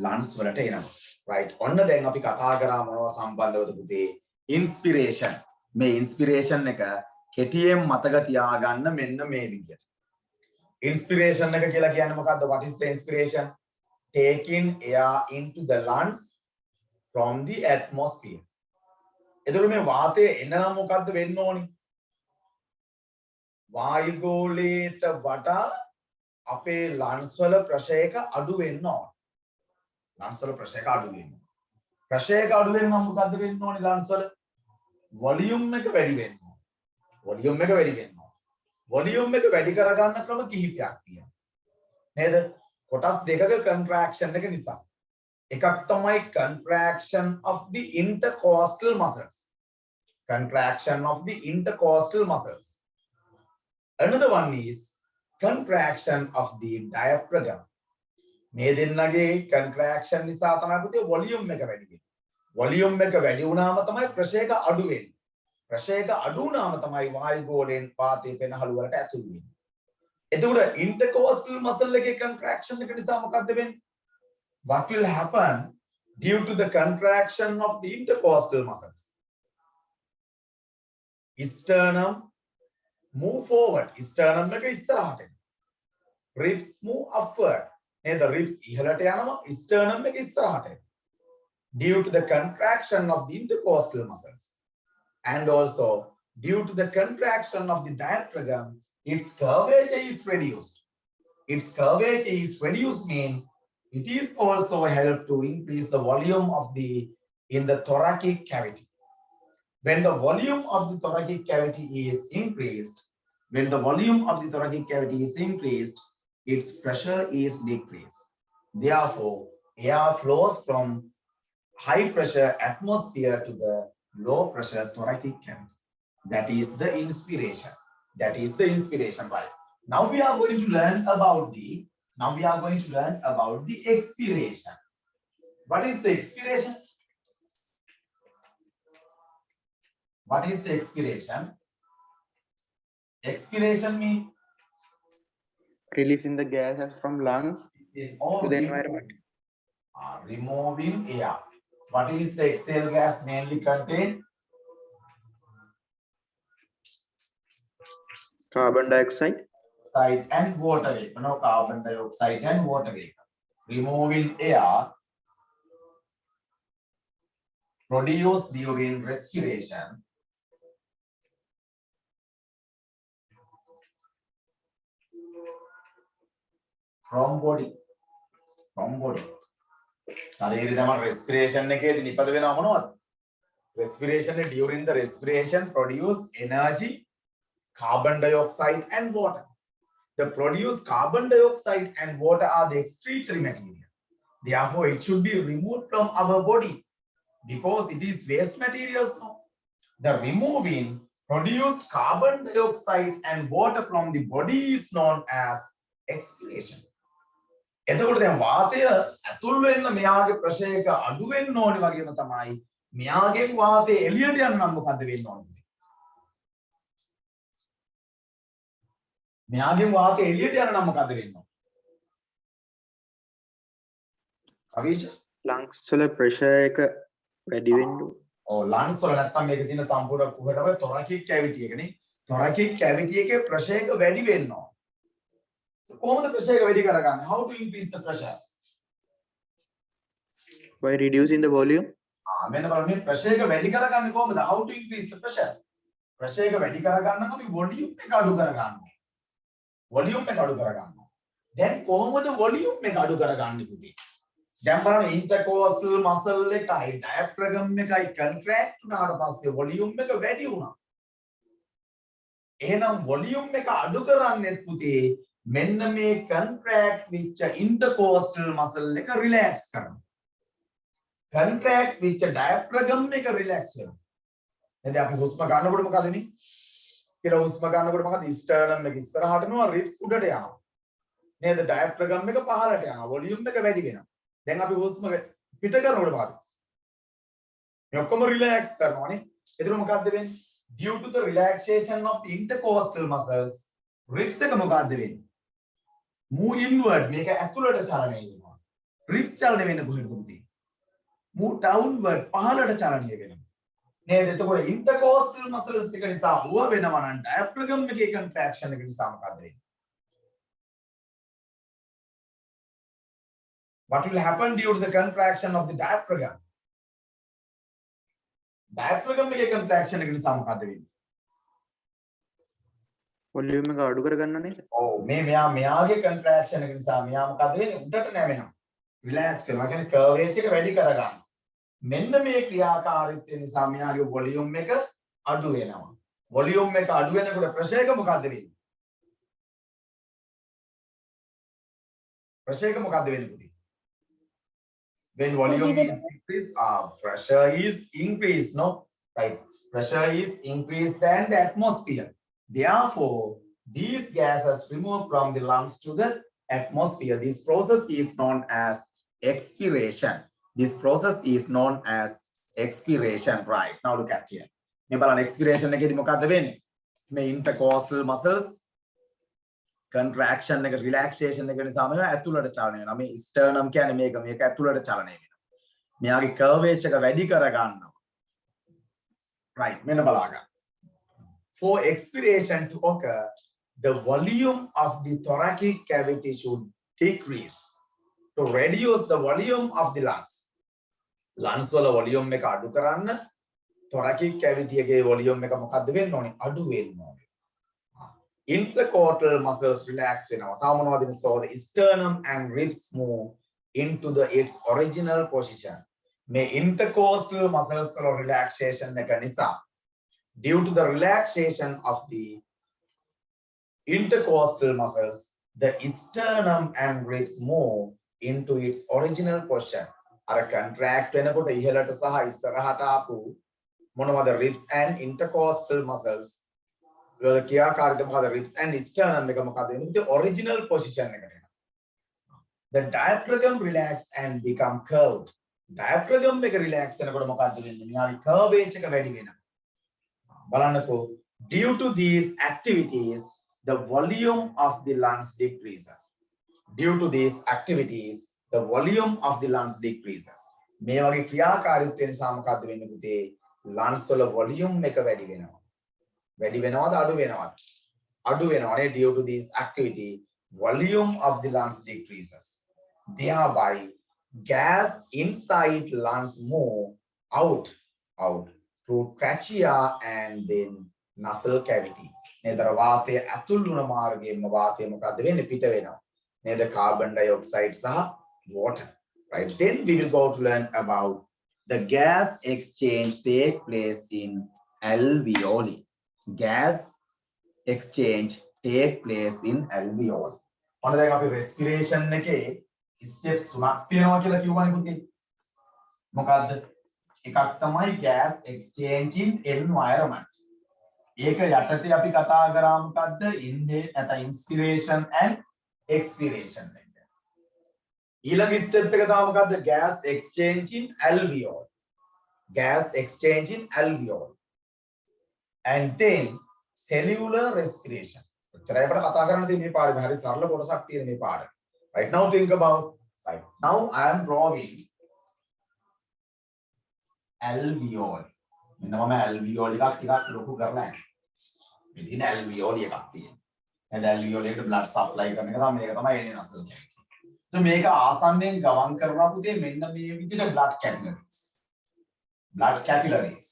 lungs වලට එනවා right ඔන්න දැන් අපි කතා කරා මොනවා සම්බන්ධවද පුතේ inspiration මේ inspiration එක කෙටියෙන් මතක තියාගන්න මෙන්න මේ විදියට inspiration එක කියලා කියන්නේ මොකද්ද what is the inspiration taking air into the lungs from the atmosphere එතකොට මේ වාතය එනවා මොකද්ද වෙන්න ඕනි වායුගෝලයට වඩා අපේ ලන්ස් වල ප්‍රෙෂර් එක අඩු වෙන්න ඕන. ලන්ස් වල ප්‍රෙෂර් එක අඩු වෙන්න. ප්‍රෙෂර් එක අඩු වෙන්න නම් මොකද්ද වෙන්න ඕනේ ලන්ස් වල? වොලියුම් එක වැඩි වෙන්න ඕන. වොලියුම් එක වැඩි වෙන්න ඕන. වොලියුම් එක වැඩි කරගන්න ක්‍රම කිහිපයක් තියෙනවා. නේද? කොටස් දෙකක contraction එක නිසා. එකක් තමයි contraction of the intercostal muscles. Contraction of the intercostal muscles. Another one is contraction of the diaphragm. මේ දෙන්නගේ contraction නිසා තමයි පුතේ volume එක වැඩි වෙන්නේ. volume එක වැඩි වුණාම තමයි pressure එක අඩු වෙන්නේ. pressure එක අඩු වුණාම තමයි වායු ගෝලයෙන් වාතය පෙනහළු වලට ඇතුල් වෙන්නේ. එතකොට intercostal muscle එකේ contraction එක නිසා මොකද්ද වෙන්නේ? What will happen due to the contraction of the intercostal muscles? Sternum move forward. Sternum එක ඉස්සරහට එනවා. Ribs move upward. නේද? Ribs ඉහළට යනවා. Sternum එක ඉස්සරහට එනවා. Due to the contraction of the intercostal muscles and also due to the contraction of the diaphragm, its curvature is reduced. Its curvature is reduced means it is also help to increase the volume of the in the thoracic cavity. When the volume of the thoracic cavity is increased, its pressure is decreased. Therefore, air flows from high pressure atmosphere to the low pressure thoracic cavity. That is the inspiration. Right? Now we are going to learn about the expiration. What is the expiration? What is the expiration? Expiration means Releasing the gases from lungs to the environment. Removing air. What is the exhale gas mainly contained? Carbon dioxide. And water vapor. No, carbon dioxide and water vapor. Removing air produced during respiration from body. ශරීරය තමයි respiration එකේදී නිපද වෙනව මොනවද? Respiration during the respiration produce energy, carbon dioxide and water. The produced carbon dioxide and water are the excretory material. Therefore, it should be removed from our body because it is waste materials. No? The removing produced carbon dioxide and water from the body is known as expiration. එතකොට දැන් වාතය ඇතුල් වෙන්න මෙයාගේ pressure එක අඩු වෙන්න ඕනේ වගේම තමයි මෙයාගෙන් වාතය එළියට යන්න නම් මොකද්ද වෙන්න ඕනේ? මෙයාගෙන් වාතය එළියට යන්න නම් මොකද්ද වෙන්න ඕනේ? අවීෂ lungs වල pressure එක වැඩි වෙන්න ඔව් lungs වල නැත්තම් මේක තියෙන සම්පූර්ණ කුහරම thoracic cavity එකනේ thoracic cavity එකේ pressure එක වැඩි වෙන්න ඕන කොහොමද pressure එක වැඩි කරගන්නේ how to increase the pressure by reducing the volume මෙන්න බලන්න මේ pressure එක වැඩි කරගන්නේ කොහොමද how to increase the pressure pressure එක වැඩි කරගන්න නම් අපි volume එක අඩු කරගන්නවා volume එක අඩු කරගන්නවා දැන් කොහොමද volume එක අඩු කරගන්නේ පුතේ දැන් බලන්න intercostal muscle එකයි diaphragm එකයි contract වුණාට පස්සේ volume එක වැඩි වුණා එහෙනම් volume එක අඩු කරන්නේ පුතේ මෙන්න මේ contract වෙච්ච intercostal muscle එක relax කරනවා contract වෙච්ච diaphragm එක relax වෙනවා එතෙන් අපි හුස්ම ගන්නකොට මොකද වෙන්නේ කියලා හුස්ම ගන්නකොට මොකද sternum එක ඉස්සරහට යනවා ribs උඩට යනවා නේද diaphragm එක පහළට යනවා volume එක වැඩි වෙනවා දැන් අපි හුස්ම පිට කරනකොට මොකද මේ ඔක්කොම relax කරනවානේ එතන මොකද්ද වෙන්නේ due to the relaxation of the intercostal muscles ribs එක මොකද්ද වෙන්නේ move inward මේක ඇතුළට චලනය වෙනවා ribs චලනය වෙන්න කොහෙද පුතේ move downward පහළට චලනය වෙනවා නේද එතකොට intercostal muscles එක නිසා ඌව වෙනවා නම් diaphragm එකේ contraction එක නිසා මොකද්ද වෙන්නේ what will happen due to the contraction of the diaphragm diaphragm එකේ contraction එක නිසා මොකද්ද වෙන්නේ volume එක අඩු කරගන්න නේද ඔව් මේ මෙයාගේ contraction එක නිසා මෙයා මොකද වෙන්නේ උඩට නැවෙනවා relax වෙනවා කියන්නේ curvature එක වැඩි කරගන්න මෙන්න මේ ක්‍රියාකාරීත්වය නිසා මෙයාගේ volume එක අඩු වෙනවා volume එක අඩු වෙනකොට pressure එක මොකද්ද වෙන්නේ pressure එක මොකද්ද වෙන්නේ පුතේ when volume is increased pressure is increased no right pressure is increased than the atmosphere therefore these gases removed from the lungs to the atmosphere this process is known as expiration this process is known as expiration right now look at here මේ බලන්න expiration එකේදී මොකද්ද වෙන්නේ මේ intercostal muscles contraction එක relaxation එක නිසා මේවා ඇතුළට චලනය වෙනවා මේ sternum කියන්නේ මේක ඇතුළට චලනය වෙනවා මෙයාගේ curvature එක වැඩි කර ගන්නවා right මෙන්න බලා ගන්න for expiration to occur the volume of the thoracic cavity should decrease to reduce the volume of the lungs lungs වල volume එක අඩු කරන්න thoracic cavity එකේ volume එක මොකද්ද වෙන්න ඕනේ අඩු වෙන්න ඕනේ intercostal muscles relax වෙනවා. තව මොනවද මේ so the sternum and ribs move into its original position. මේ intercostal muscles වල relaxation එක නිසා due to the relaxation of the intercostal muscles the sternum and ribs move into its original position. අර contract වෙනකොට ඉහළට සහ ඉස්සරහට ආපු මොනවද ribs and intercostal muscles ribs and sternum එක මොකද වෙන්නේ the original position එකට එනවා the diaphragm relax and become curved diaphragm එක relax වෙනකොට මොකද්ද වෙන්නේ මෙයාගේ curvature එක වැඩි වෙනවා බලන්නකෝ due to these activities the volume of the lungs decreases due to these activities the volume of the lungs decreases මේ වගේ ක්‍රියාකාරීත්වය නිසා මොකද්ද වෙන්නේ පුතේ lungs වල volume එක වැඩි වෙනවා වැඩි වෙනවද අඩු වෙනවද අඩු වෙනවනේ due to this activity volume of the lungs decreases thereby gas inside lungs move out through trachea and then nasal cavity නේද වාතය ඇතුල් වුණ මාර්ගයෙන්ම වාතය මොකද්ද වෙන්නේ පිට වෙනවා නේද carbon dioxide සහ water right then we will go to learn about the gas exchange take place in alveoli gas exchange take place in alveoli. ඔන්න දැන් අපි respiration එකේ steps තුනක් තියෙනවා කියලා කිව්වනේ පුතේ. මොකද්ද? එකක් තමයි gas exchange in environment. ඒක යටතේ අපි කතා කරා මොකද්ද? inspiration and expiration එක. ඊළඟ step එක තමයි මොකද්ද? gas exchange in alveoli. gas exchange in alveoli. And then cellular respiration. චරය අපිට කතා කරන්න තියෙන මේ පාඩේ හරි සරල කොටසක් තියෙන මේ පාඩේ. Right now think about right now I am drawing alveoli. මෙන්න මම alveoli එකක් ටිකක් ලොකු කරලා ඉතින් alveoli එකක් තියෙනවා. නේද alveoli එකට blood supply කරන එක තමයි මේක තමයි එන්නේ nasal cavity. එතකොට මේක ආසන්නයෙන් ගමන් කරනවා පුතේ මෙන්න මේ විදිහට blood capillaries. blood capillaries.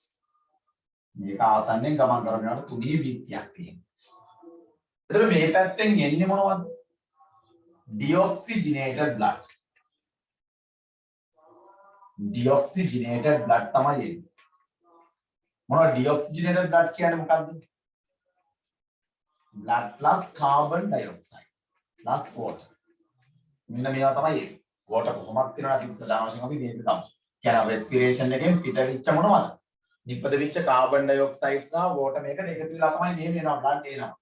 මේක ආසන්නයෙන් ගමන් කරනකොට තුනී බිත්තියක් තියෙනවා. එතකොට මේ පැත්තෙන් එන්නේ මොනවද? deoxygenated blood. deoxygenated blood තමයි එන්නේ. මොනවද deoxygenated blood කියන්නේ මොකද්ද? blood plus carbon dioxide plus water. මෙන්න මේවා තමයි එන්නේ. water කොහොමද තියෙනවා අපි ප්‍රධාන වශයෙන් අපි මේක ගමු. කියන respiration එකෙන් පිටවෙච්ච මොනවද? නිපද වෙච්ච carbon dioxide සහ water මේකට එකතු වෙලා තමයි මේ වෙනවා blood එනවා.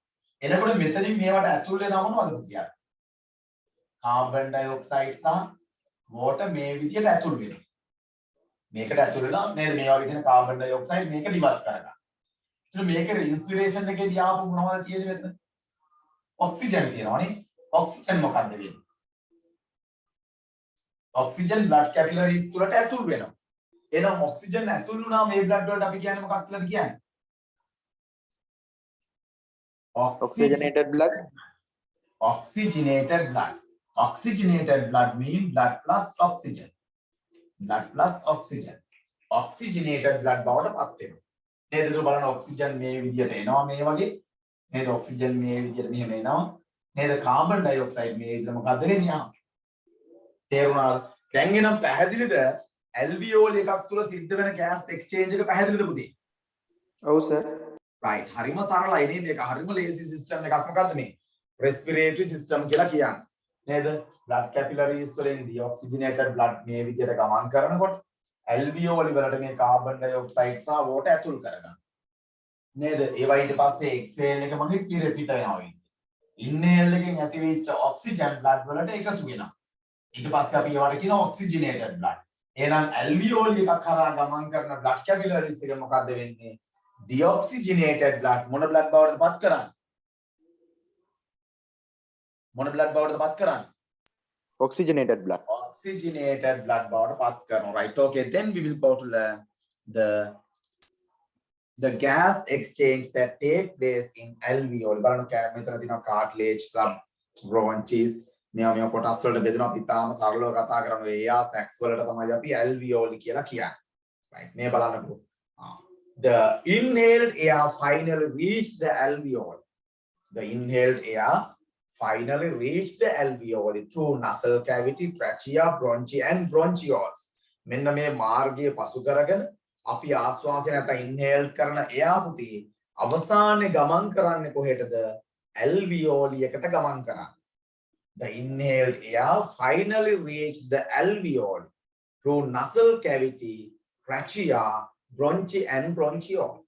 එනකොට මෙතනින් මේවට ඇතුල් වෙනා මොනවද කියන්නේ? carbon dioxide සහ water මේ විදියට ඇතුල් වෙනවා. මේකට ඇතුල් වෙලා නේද මේ වගේ තියෙන carbon dioxide මේක ඩිවයිඩ් කරගන්න. ඒත් මේක respiration එකේදී ආපු මොනවද තියෙන්නේ මෙතන? ඔක්සිජන් තියෙනවානේ. ඔක්සිජන් මොකක්ද වෙන්නේ? ඔක්සිජන් blood capillaries වලට ඇතුල් වෙනවා. එහෙනම් ඔක්සිජන් ඇතුල් වුණා මේ blood වලට අපි කියන්නේ මොකක්ද කියලාද කියන්නේ? Oxygenated blood. Oxygenated blood. Oxygenated blood means blood plus oxygen. blood plus oxygen. Oxygenated blood බවට පත් වෙනවා. නේද? ඒක බලන්න ඔක්සිජන් මේ විදියට එනවා මේ වගේ. නේද? ඔක්සිජන් මේ විදියට මෙහෙම එනවා. නේද? කාබන් ඩයොක්සයිඩ් මේ විදියට මොකද වෙන්නේ? තේරුණාද? දැන් එනම් පැහැදිලිද? ඇල්වියෝල් එකක් තුල සිද්ධ වෙන ගෑස් එක්ස්චේන්ජ් එක පැහැදිලිද පුතේ? ඔව් සර්. right. හරිම සරලයි නේද? මේක හරිම ලේසි සිස්ටම් එකක්. මොකද්ද මේ? respiratory system කියලා කියන්නේ. නේද? blood capillaries වලින් deoxygenated blood මේ විදියට ගමන් කරනකොට alveoli වලට මේ carbon dioxide සහ water ඇතුල් කරගන්න. නේද? ඒවා ඊට පස්සේ exhale එක මගේ පිට වෙනවා වගේ. inhale එකෙන් ඇති වෙච්ච oxygen blood වලට එකතු වෙනවා. ඊට පස්සේ අපි ඒවට කියනවා oxygenated blood. එහෙනම් alveoli එකක් කරා ගමන් කරන blood capillaries එක මොකද්ද වෙන්නේ? deoxygenated blood මොන blood බවටද පත් කරන්නේ? මොන blood බවටද පත් කරන්නේ? Oxygenated blood. Oxygenated blood බවට පත් කරනවා. Right. Okay. Then we will go to learn the gas exchange that take place in alveoli. බලන්න මෙතන තියෙනවා cartilage, sub bronchs. මේ කොටස් වලට බෙදෙනවා. අපි තාම සරලව කතා කරනවා. air sacs වලට තමයි අපි alveoli කියලා කියන්නේ. Right. මේ බලන්නකෝ. The inhaled air finally reached the alveoli. The inhaled air finally reached the alveoli through nasal cavity, trachea, bronchi and bronchioles. මෙන්න මේ මාර්ගයේ පසු කරගෙන අපි ආශ්වාසය නැත්නම් inhale කරන air පුතේ අවසානයේ ගමන් කරන්නේ කොහෙටද? alveoli එකට ගමන් කරන්නේ. The inhaled air finally reached the alveoli through nasal cavity, trachea, bronchi and bronchiole.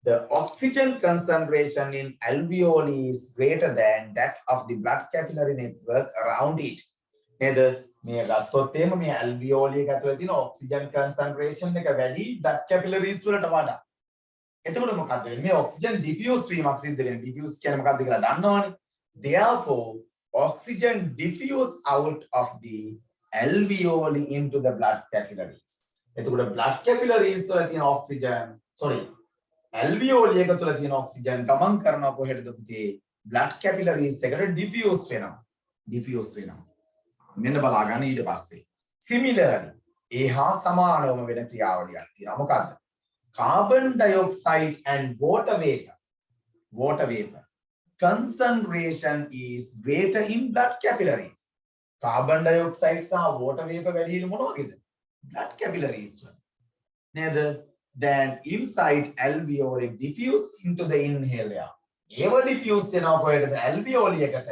The oxygen concentration in alveoli is greater than that of the blood capillary network around it. නේද? මේ ගත්තොත් එහෙම මේ alveoli එක ඇතුලේ තියෙන oxygen concentration එක වැඩි blood capillaries වලට වඩා. එතකොට මොකක්ද වෙන්නේ? මේ oxygen diffuse වීමක් සිද්ධ වෙනවා. diffuse කියන්නේ මොකක්ද කියලා දන්නවනේ. Therefore, oxygen diffuse out of the alveoli into the blood capillaries. එතකොට blood capillaries වල තියෙන oxygen, alveoli එක තුල තියෙන oxygen ගමන් කරනවා කොහෙටද පුතේ? blood capillaries එකට diffuse වෙනවා. මෙන්න බලා ගන්න ඊට පස්සේ. Similarly, ඒහා සමානවම වෙන ක්‍රියාවලියක් තියෙනවා. මොකද්ද? carbon dioxide and water vapor concentration is greater in blood capillaries. carbon dioxide සහ water vapor වැඩි වෙන්නේ මොන වගේද? blood capillaries වල. නේද? Then inside alveoli diffuse into the inhale air. ඒව diffuse වෙනවා කොහෙටද? alveoli එකට.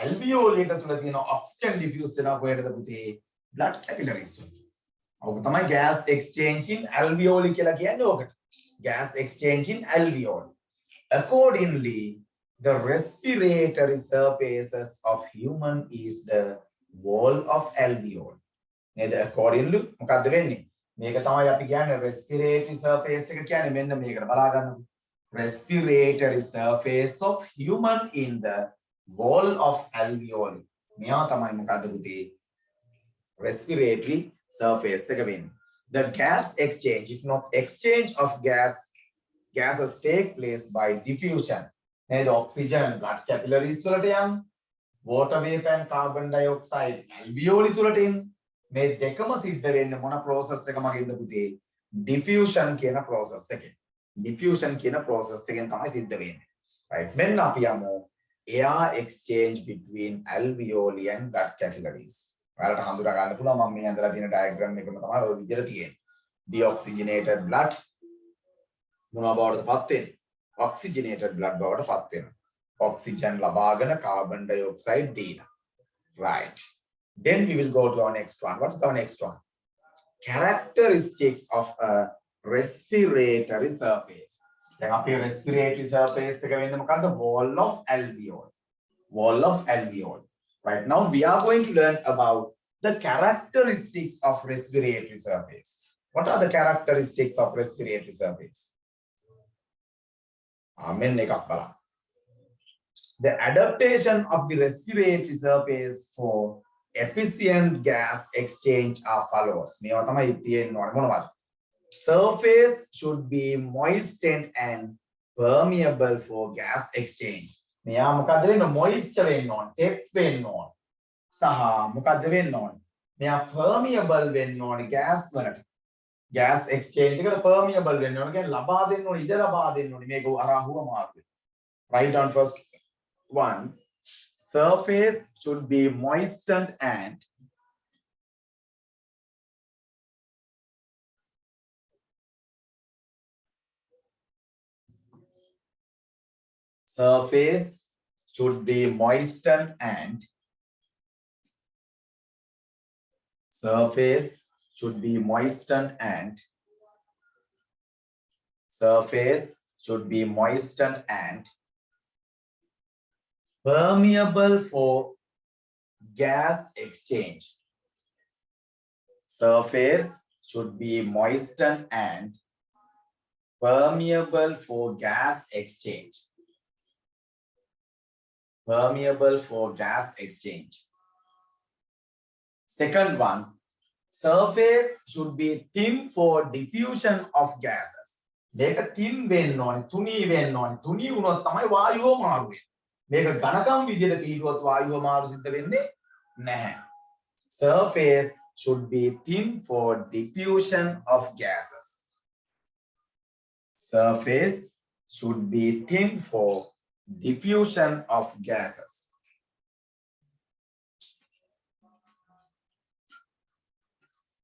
alveoli එක තුල තියෙන oxygen diffuse වෙනවා කොහෙටද පුතේ? blood capillaries වල. ඔක තමයි gas exchange in alveoli කියලා කියන්නේ ඔකට. gas exchange in alveoli. Accordingly, the respiratory surfaces of human is the wall of alveoli. නේද? accordingly මොකද්ද වෙන්නේ? මේක තමයි අපි කියන්නේ respiratory surface එක කියන්නේ මෙන්න මේකට බලා ගන්නකො. respiratory surface of human in the wall of alveoli. මෙයා තමයි මොකද්ද පුතේ? respiratory surface එක වෙන්නේ. the gas exchange, if not exchange of gases take place by diffusion. The oxygen blood capillaries water vapor and carbon dioxide alveoli තුලට මේ දෙකම සිද්ධ වෙන්නේ මොන process එකමකින්ද පුතේ? diffusion කියන process එකෙන්. diffusion කියන process එකෙන් තමයි සිද්ධ වෙන්නේ. right? මෙන්න අපි යමු air exchange between alveoli and blood capillaries. ඔයාලට හඳුනා ගන්න පුළුවන් මම මේ අඳලා තියෙන diagram එකම තමයි ඔය විදිහට තියෙන්නේ. deoxygenated blood මොනවා බවටද පත් වෙන්නේ? oxygenated blood බවට පත් වෙනවා. Oxygen ලබාගෙන carbon dioxide දීලා. Right. Then we will go to our next one. What's our next one? Characteristics of a respiratory surface. දැන් අපේ respiratory surface එක වෙන්නේ මොකද්ද? Wall of alveoli. Wall of alveoli. Right now we are going to learn about the characteristics of respiratory surface. What are the characteristics of respiratory surface? Amen එකක් බලන්න. The adaptation of the respiratory surface for efficient gas exchange are follows. මේවා තමයි තියෙන්න ඕනේ මොනවද? Surface should be moistened and permeable for gas exchange. මෙයා මොකද වෙන්න moisture වෙන්න ඕනේ, tep වෙන්න ඕනේ. සහ මොකද වෙන්න ඕනේ? මෙයා permeable වෙන්න ඕනේ gas වලට. Gas exchange එකට permeable වෙන්න ඕනේ. කියන්නේ ලබා දෙන්න ඕනේ, ඉඩ ලබා දෙන්න ඕනේ. මේක අරහුව මාර්ගය. Write down first one. Surface should be moistened and surface should be moistened and surface should be moistened and surface should be moistened and permeable for gas exchange. Surface should be moistened and permeable for gas exchange. Permeable for gas exchange. Second one, surface should be thin for diffusion of gases. මේක thin වෙන්න ඕනේ, තුනී වෙන්න ඕනේ. තුනී වුණොත් තමයි වායුව මාරු වෙන්නේ. මේක ඝනකම් විදිහට පිළිගුවොත් වායුව මාරු සිද්ධ වෙන්නේ නැහැ. Surface should be thin for diffusion of gases. Surface should be thin for diffusion of gases.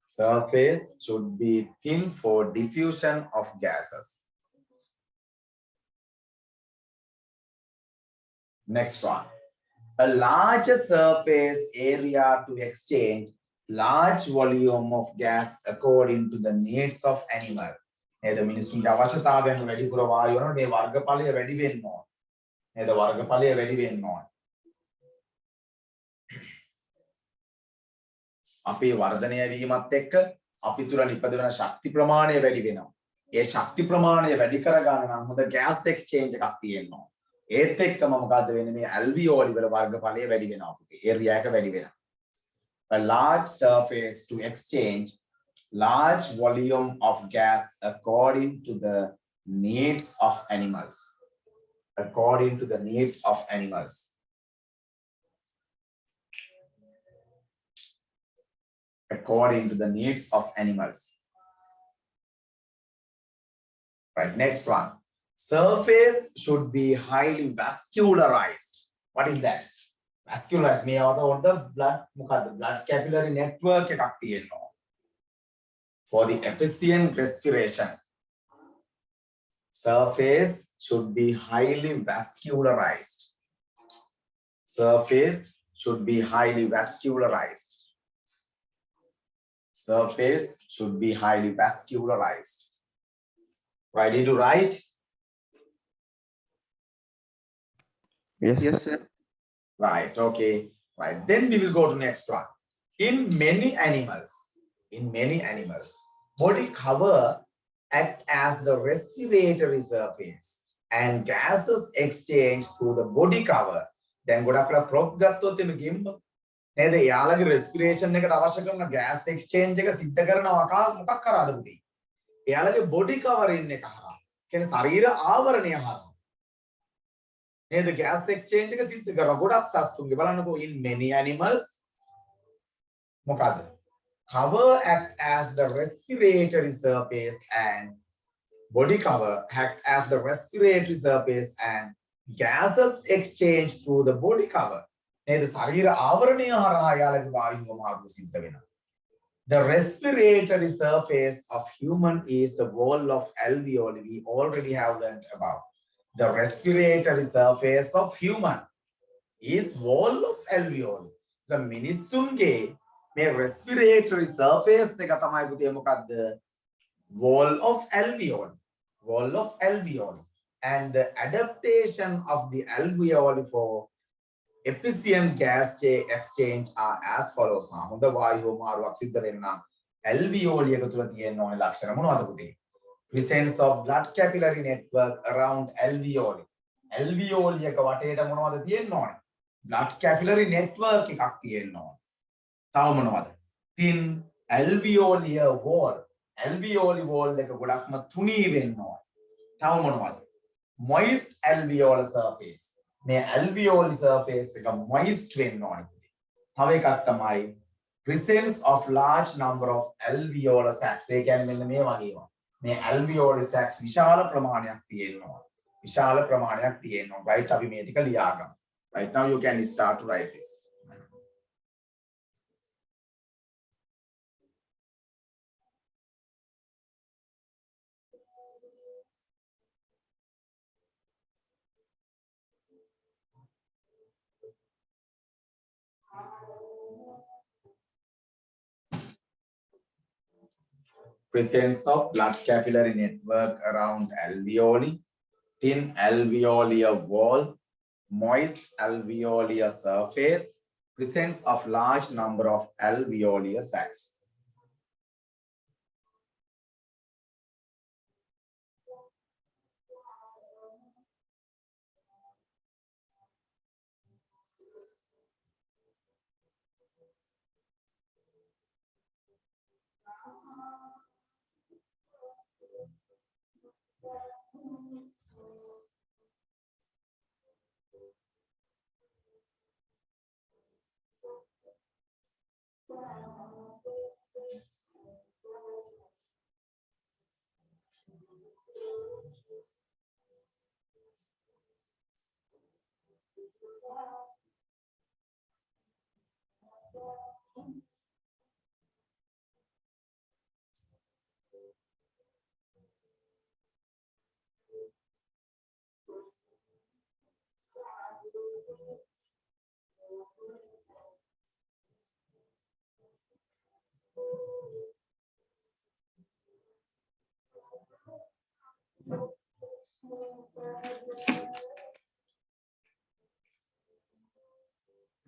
Surface should be thin for diffusion of gases. Next one. A larger surface area to exchange large volume of gas according to the needs of animal. නේද මිනිස්සුන්ගේ අවශ්‍යතාවයන් වැඩිපුර වායු වෙනවා මේ වර්ගඵලය වැඩි වෙන්න ඕන. නේද වර්ගඵලය වැඩි වෙන්න ඕන. අපේ වර්ධනය වීමත් එක්ක අපි තුල නිපදවන ශක්ති ප්‍රමාණය වැඩි වෙනවා. ඒ ශක්ති ප්‍රමාණය වැඩි කර ගන්න නම් හොඳ gas exchange එකක් තියෙන්න ඕන. ඒත් එක්කම මොකද්ද වෙන්නේ මේ alveoli වල වර්ගඵලය වැඩි වෙනවා පුතේ. ඒරියා එක වැඩි වෙනවා. A large surface to exchange large volume of gas according to the needs of animals. According to the needs of animals. According to the needs of animals. Right, next one. Surface should be highly vascularized. What is that? Vascularized. මේ අවත blood මොකද්ද? Blood capillary network එකක් තියෙනවා. For the efficient respiration. Surface should be highly vascularized. Surface should be highly vascularized. Surface should be highly vascularized. Ready to write? Yes, sir. Right, okay. Right, then we will go to next one. In many animals, body cover act as the respiratory surface and gases exchange through the body cover. Then ගොඩක් prop ගත්තොත් එමෙ ගෙම්බ නේද? එයාලගේ respiration එකට අවශ්‍ය කරන gas exchange එක සිද්ධ කරනවා මොකක් කරාද පුතේ? එයාලගේ body covering එක හරහා. කියන්නේ ශරීර ආවරණය හරහා. නේද? gas exchange එක සිද්ධ කරනවා. ගොඩක් සත්තුන්ගේ බලන්නකෝ in many animals මොකද? Cover act as the respiratory surface and body cover act as the respiratory surface and gases exchange through the body cover. නේද? ශරීර ආවරණය හරහා යාලගේ වායුව මාර්ග සිද්ධ වෙනවා. The respiratory surface of human is the wall of alveoli. We already have learned about. The respiratory surface of human is wall of alveoli. The මිනිස්සුන්ගේ මේ respiratory surface එක තමයි පුතේ මොකද්ද? Wall of alveoli. Wall of alveoli. And the adaptation of the alveoli for efficient gas exchange are as follows. හොඳ වායුව මාරුවක් සිද්ධ වෙන්න alveoli එක තුල තියෙන ඕනේ ලක්ෂණ මොනවද පුතේ? Presence of blood capillary network around alveoli. alveoli එක වටේට මොනවද තියෙන්න ඕනේ? blood capillary network එකක් තියෙන්න ඕනේ. තව මොනවද? thin alveolar wall. alveoli wall එක ගොඩක්ම තුනී වෙන්න ඕනේ. තව මොනවද? moist alveolar surface. මේ alveoli surface එක moist වෙන්න ඕනේ. තව එකක් තමයි presence of large number of alveolar sacs. ඒ කියන්නේ මෙන්න මේ වගේම. මේ alveolar sacs විශාල ප්‍රමාණයක් තියෙනවා. විශාල ප්‍රමාණයක් තියෙනවා. right අපි මේ ටික ලියාගමු. Right now you can start to write this. Presence of blood capillary network around alveoli, thin alveolar wall, moist alveolar surface, presence of large number of alveolar sacs.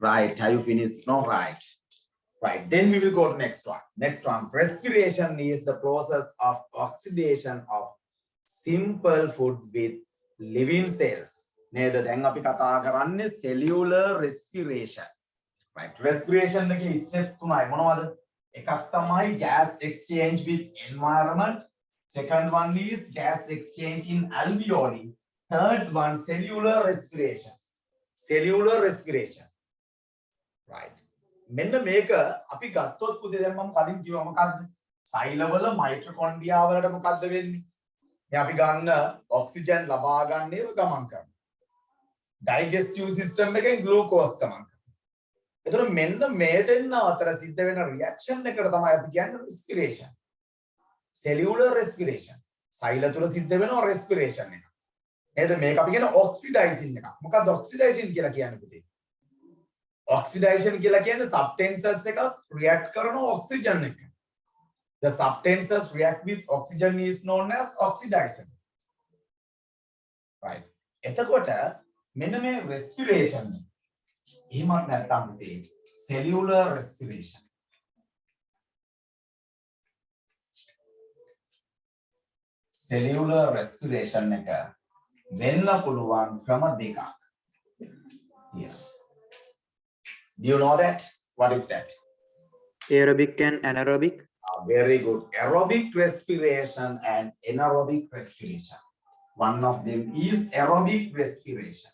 Right, have you finished? No, right. Right, then we will go to next one. Next one, respiration is the process of oxidation of simple food with living cells. නේද? දැන් අපි කතා කරන්නේ cellular respiration. Right, respiration එකේ steps තුනයි මොනවද? එකක් තමයි gas exchange with environment. Second one is gas exchange in alveoli. Third one, cellular respiration. Cellular respiration. Right. මෙන්න මේක අපි ගත්තොත් පුතේ දැන් මම කලින් කිව්වා මොකද්ද? සෛලවල මයිටොකොන්ඩ්‍රියා වලට මොකද්ද වෙන්නේ? මේ අපි ගන්න ඔක්සිජන් ලබා ගන්න ඒවා ගමන් කරනවා. ඩයිජෙස්ටිව් සිස්ටම් එකෙන් ග්ලූකෝස් ගමන් කරනවා. එතකොට මෙන්න මේ දෙන්න අතර සිද්ධ වෙන රියැක්ෂන් එකට තමයි අපි කියන්නේ respiration. cellular respiration. සෛල තුල සිද්ධ වෙන respiration එක. නේද? මේක අපි කියන ඔක්සිඩයිසින් එක. මොකක්ද ඔක්සිඩයිසින් කියලා කියන්නේ පුතේ? Oxidation කියලා කියන්නේ substances එක react කරන oxygen එක. The substances react with oxygen is known as oxidation. Right. එතකොට මෙන්න මේ respiration එහෙමත් නැත්නම් පුතේ cellular respiration. Cellular respiration එක වෙන්න පුළුවන් ක්‍රම දෙකක්. Yeah. Do you know that? What is that? Aerobic and anaerobic. Very good. Aerobic respiration and anaerobic respiration. One of them is aerobic respiration.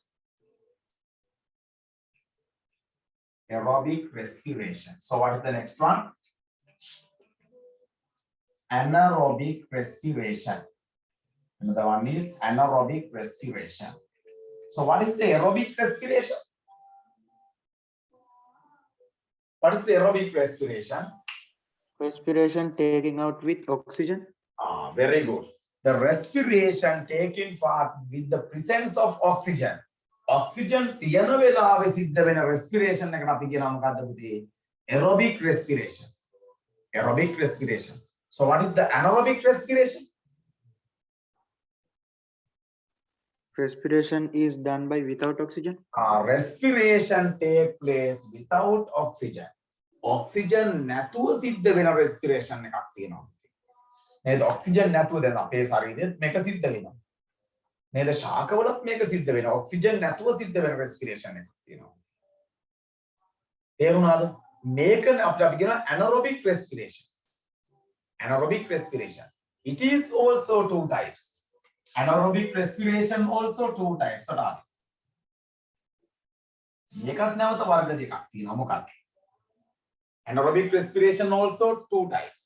Aerobic respiration. So what is the next one? Anaerobic respiration. Another one is anaerobic respiration. So what is the aerobic respiration? What is the aerobic respiration? Respiration taking out with oxygen. Very good. The respiration taking part with the presence of oxygen. Oxygen තියෙන වෙලාවෙ සිද්ධ වෙන respiration එකට අපි කියනවා මොකද්ද පුතේ? Aerobic respiration. Aerobic respiration. So what is the anaerobic respiration? Respiration is done by without oxygen. Respiration take place without oxygen. Oxygen නැතුව සිද්ධ වෙන respiration එකක් තියෙනවා. නේද? oxygen නැතුව දැන් අපේ ශරීරෙත් මේක සිද්ධ වෙනවා. නේද? ශාකවලත් මේක සිද්ධ වෙනවා. oxygen නැතුව සිද්ධ වෙන respiration එකක් තියෙනවා. තේරුණාද? මේක අපි කියනවා anaerobic respiration. Anaerobic respiration. It is also two types. Anaerobic respiration also two types. මේකත් නැවත වර්ග දෙකක් තියෙනවා. මොකක්ද? Anaerobic respiration also two types.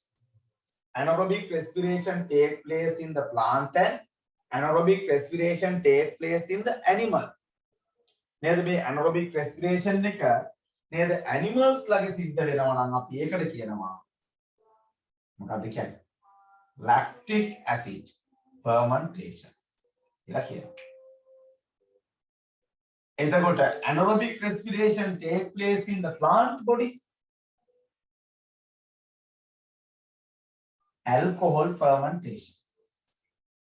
Anaerobic respiration take place in the plant and anaerobic respiration take place in the animal. නේද මේ anaerobic respiration එක නේද animals ළඟ සිද්ධ වෙනවා නම් අපි ඒකට කියනවා මොකක්ද කියන්නේ? lactic acid fermentation කියලා කියනවා. එතකොට anaerobic respiration take place in the plant body. Alcohol fermentation.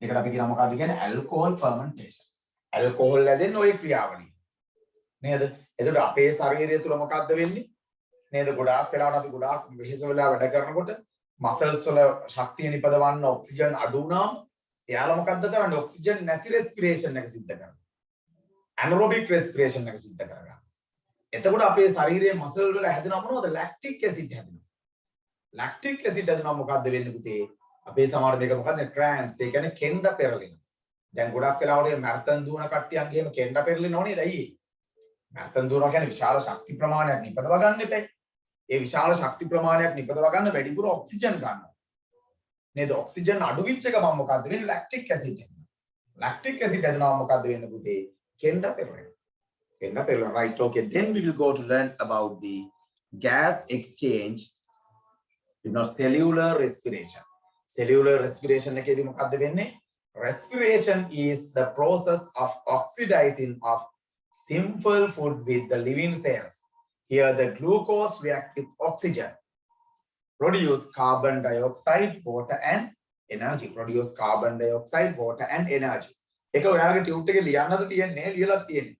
ඒකට අපි කියනවා මොකක්ද කියන්නේ? alcohol fermentation. alcohol ලැබෙන්නේ ওই ක්‍රියාවලිය. නේද? එතකොට අපේ ශරීරය තුල මොකක්ද වෙන්නේ? නේද? ගොඩාක් වෙලාවට අපි ගොඩාක් වෙහෙස වෙලා වැඩ කරනකොට මසල්ස් වල ශක්තිය නිපදවන්න ඔක්සිජන් අඩු වුණාම එයාලා මොකක්ද කරන්නේ? ඔක්සිජන් නැති රෙස්පිරේෂන් එක සිද්ධ කරනවා. anaerobic respiration එක සිද්ධ කරගන්නවා. එතකොට අපේ ශරීරයේ මසල් වල හැදෙනවා මොනවද? lactic acid හැදෙනවා. lactic acid හැදෙනවා මොකද්ද වෙන්නේ පුතේ? අපේ සමහර මේක මොකද්ද? cramps. ඒ කියන්නේ කෙන්ඩ පෙරලෙනවා. දැන් ගොඩක් වෙලාවට මැරතන් දුවන කට්ටියන් ගේම කෙන්ඩ පෙරලෙනව නේද? ඇයි ඒ? මැරතන් දුවනවා කියන්නේ විශාල ශක්ති ප්‍රමාණයක් නිපදව ගන්න එපා. ඒ විශාල ශක්ති ප්‍රමාණයක් නිපදව ගන්න වැඩිපුර ඔක්සිජන් ගන්නවා. නේද? ඔක්සිජන් අඩු වෙච්ච එක මම මොකද්ද වෙන්නේ? lactic acid හැදෙනවා. lactic acid හැදෙනවා මොකද්ද වෙන්නේ පුතේ? කෙන්ඩ පෙරලෙනවා. කෙන්ඩ පෙරලෙනවා. Right, okay. Then we will go to learn about the gas exchange. Cellular respiration. Cellular respiration එකේදී මොකද්ද වෙන්නේ? Respiration is the process of oxidizing of simple food with the living cells. Here the glucose react with oxygen, produce carbon dioxide, water and energy. Produce carbon dioxide, water and energy. ඒක ඔයාලගේ tute එකේ ලියන්නද තියෙන්නේ? ලියලා තියෙන්නේ.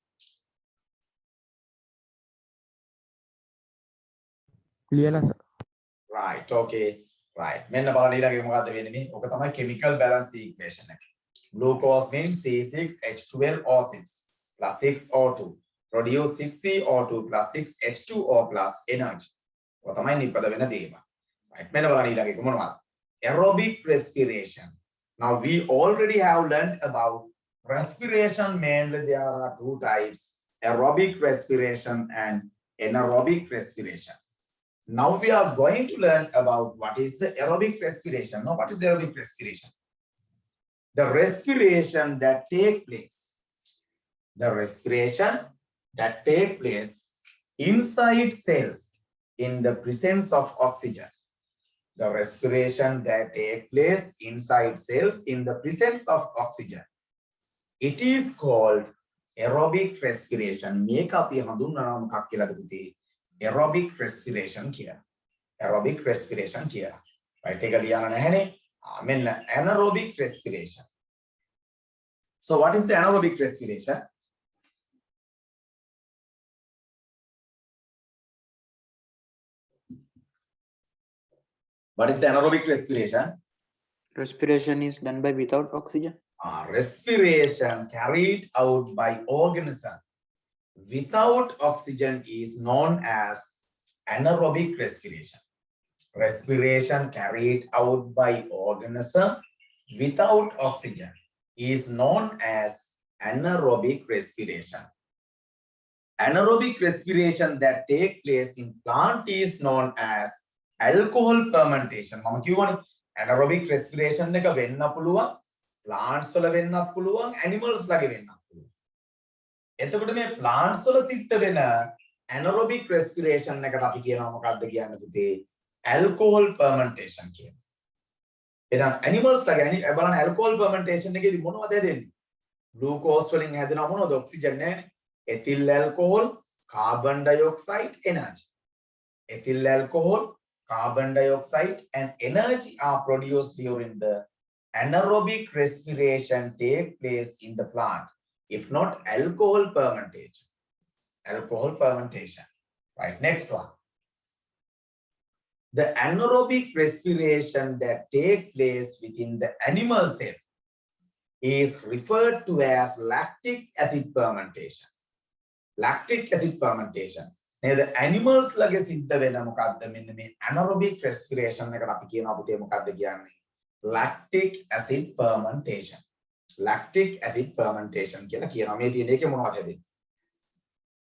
ලියලා sir. Right, okay. Right. මෙන්න බලන්න ඊළඟට මොකද්ද වෙන්නේ මේ? ඔක තමයි chemical balance equation එක. Glucose means C6H12O6 plus 6O2 produce 6CO2 plus 6H2O plus energy. ඔක තමයි නිපද වෙන දේම. Right. මෙන්න බලන්න ඊළඟ එක මොනවද? Aerobic respiration. Now we already have learned about respiration. Mainly there are two types: aerobic respiration and anaerobic respiration. Now we are going to learn about what is the aerobic respiration. Now, what is the aerobic respiration? The respiration that take place. The respiration that take place inside cells in the presence of oxygen. The respiration that take place inside cells in the presence of oxygen. It is called aerobic respiration. මේක අපි හඳුන්වනවා මොකක් කියලාද පුතේ? Aerobic respiration කියලා. Aerobic respiration කියලා. Right, ඒක ලියන්න නැහැනේ. මෙන්න anaerobic respiration. So what is the anaerobic respiration? What is the anaerobic respiration? Respiration is done by without oxygen. Respiration carried out by organism without oxygen is known as anaerobic respiration. Respiration carried out by organism without oxygen is known as anaerobic respiration. Anaerobic respiration that take place in plant is known as alcohol fermentation. මම කියවනේ anaerobic respiration එක වෙන්න පුළුවන් plants වල වෙන්නත් පුළුවන් animals ලගේ වෙන්නත් පුළුවන්. එතකොට මේ plants වල සිද්ධ වෙන anaerobic respiration එකට අපි කියනවා මොකක්ද කියන්න පුතේ? alcohol fermentation කියනවා. එහෙනම් animals ලගේ බලන්න alcohol fermentation එකේදී මොනවද හැදෙන්නේ? glucose වලින් හැදෙනව මොනවද? oxygen නෑනේ. ethyl alcohol, carbon dioxide, energy. Ethyl alcohol, carbon dioxide and energy are produced during the anaerobic respiration take place in the plant. If not alcohol fermentation. Alcohol fermentation. Right, next one. The anaerobic respiration that take place within the animal cell is referred to as lactic acid fermentation. Lactic acid fermentation. නේද animals ලගේ සිද්ධ වෙන මොකද්ද මෙන්න මේ anaerobic respiration එකට අපි කියනවා පුතේ මොකද්ද කියන්නේ lactic acid fermentation. Lactic acid fermentation කියලා කියනවා. මේ තියෙන එකේ මොනවද හැදෙන්නේ?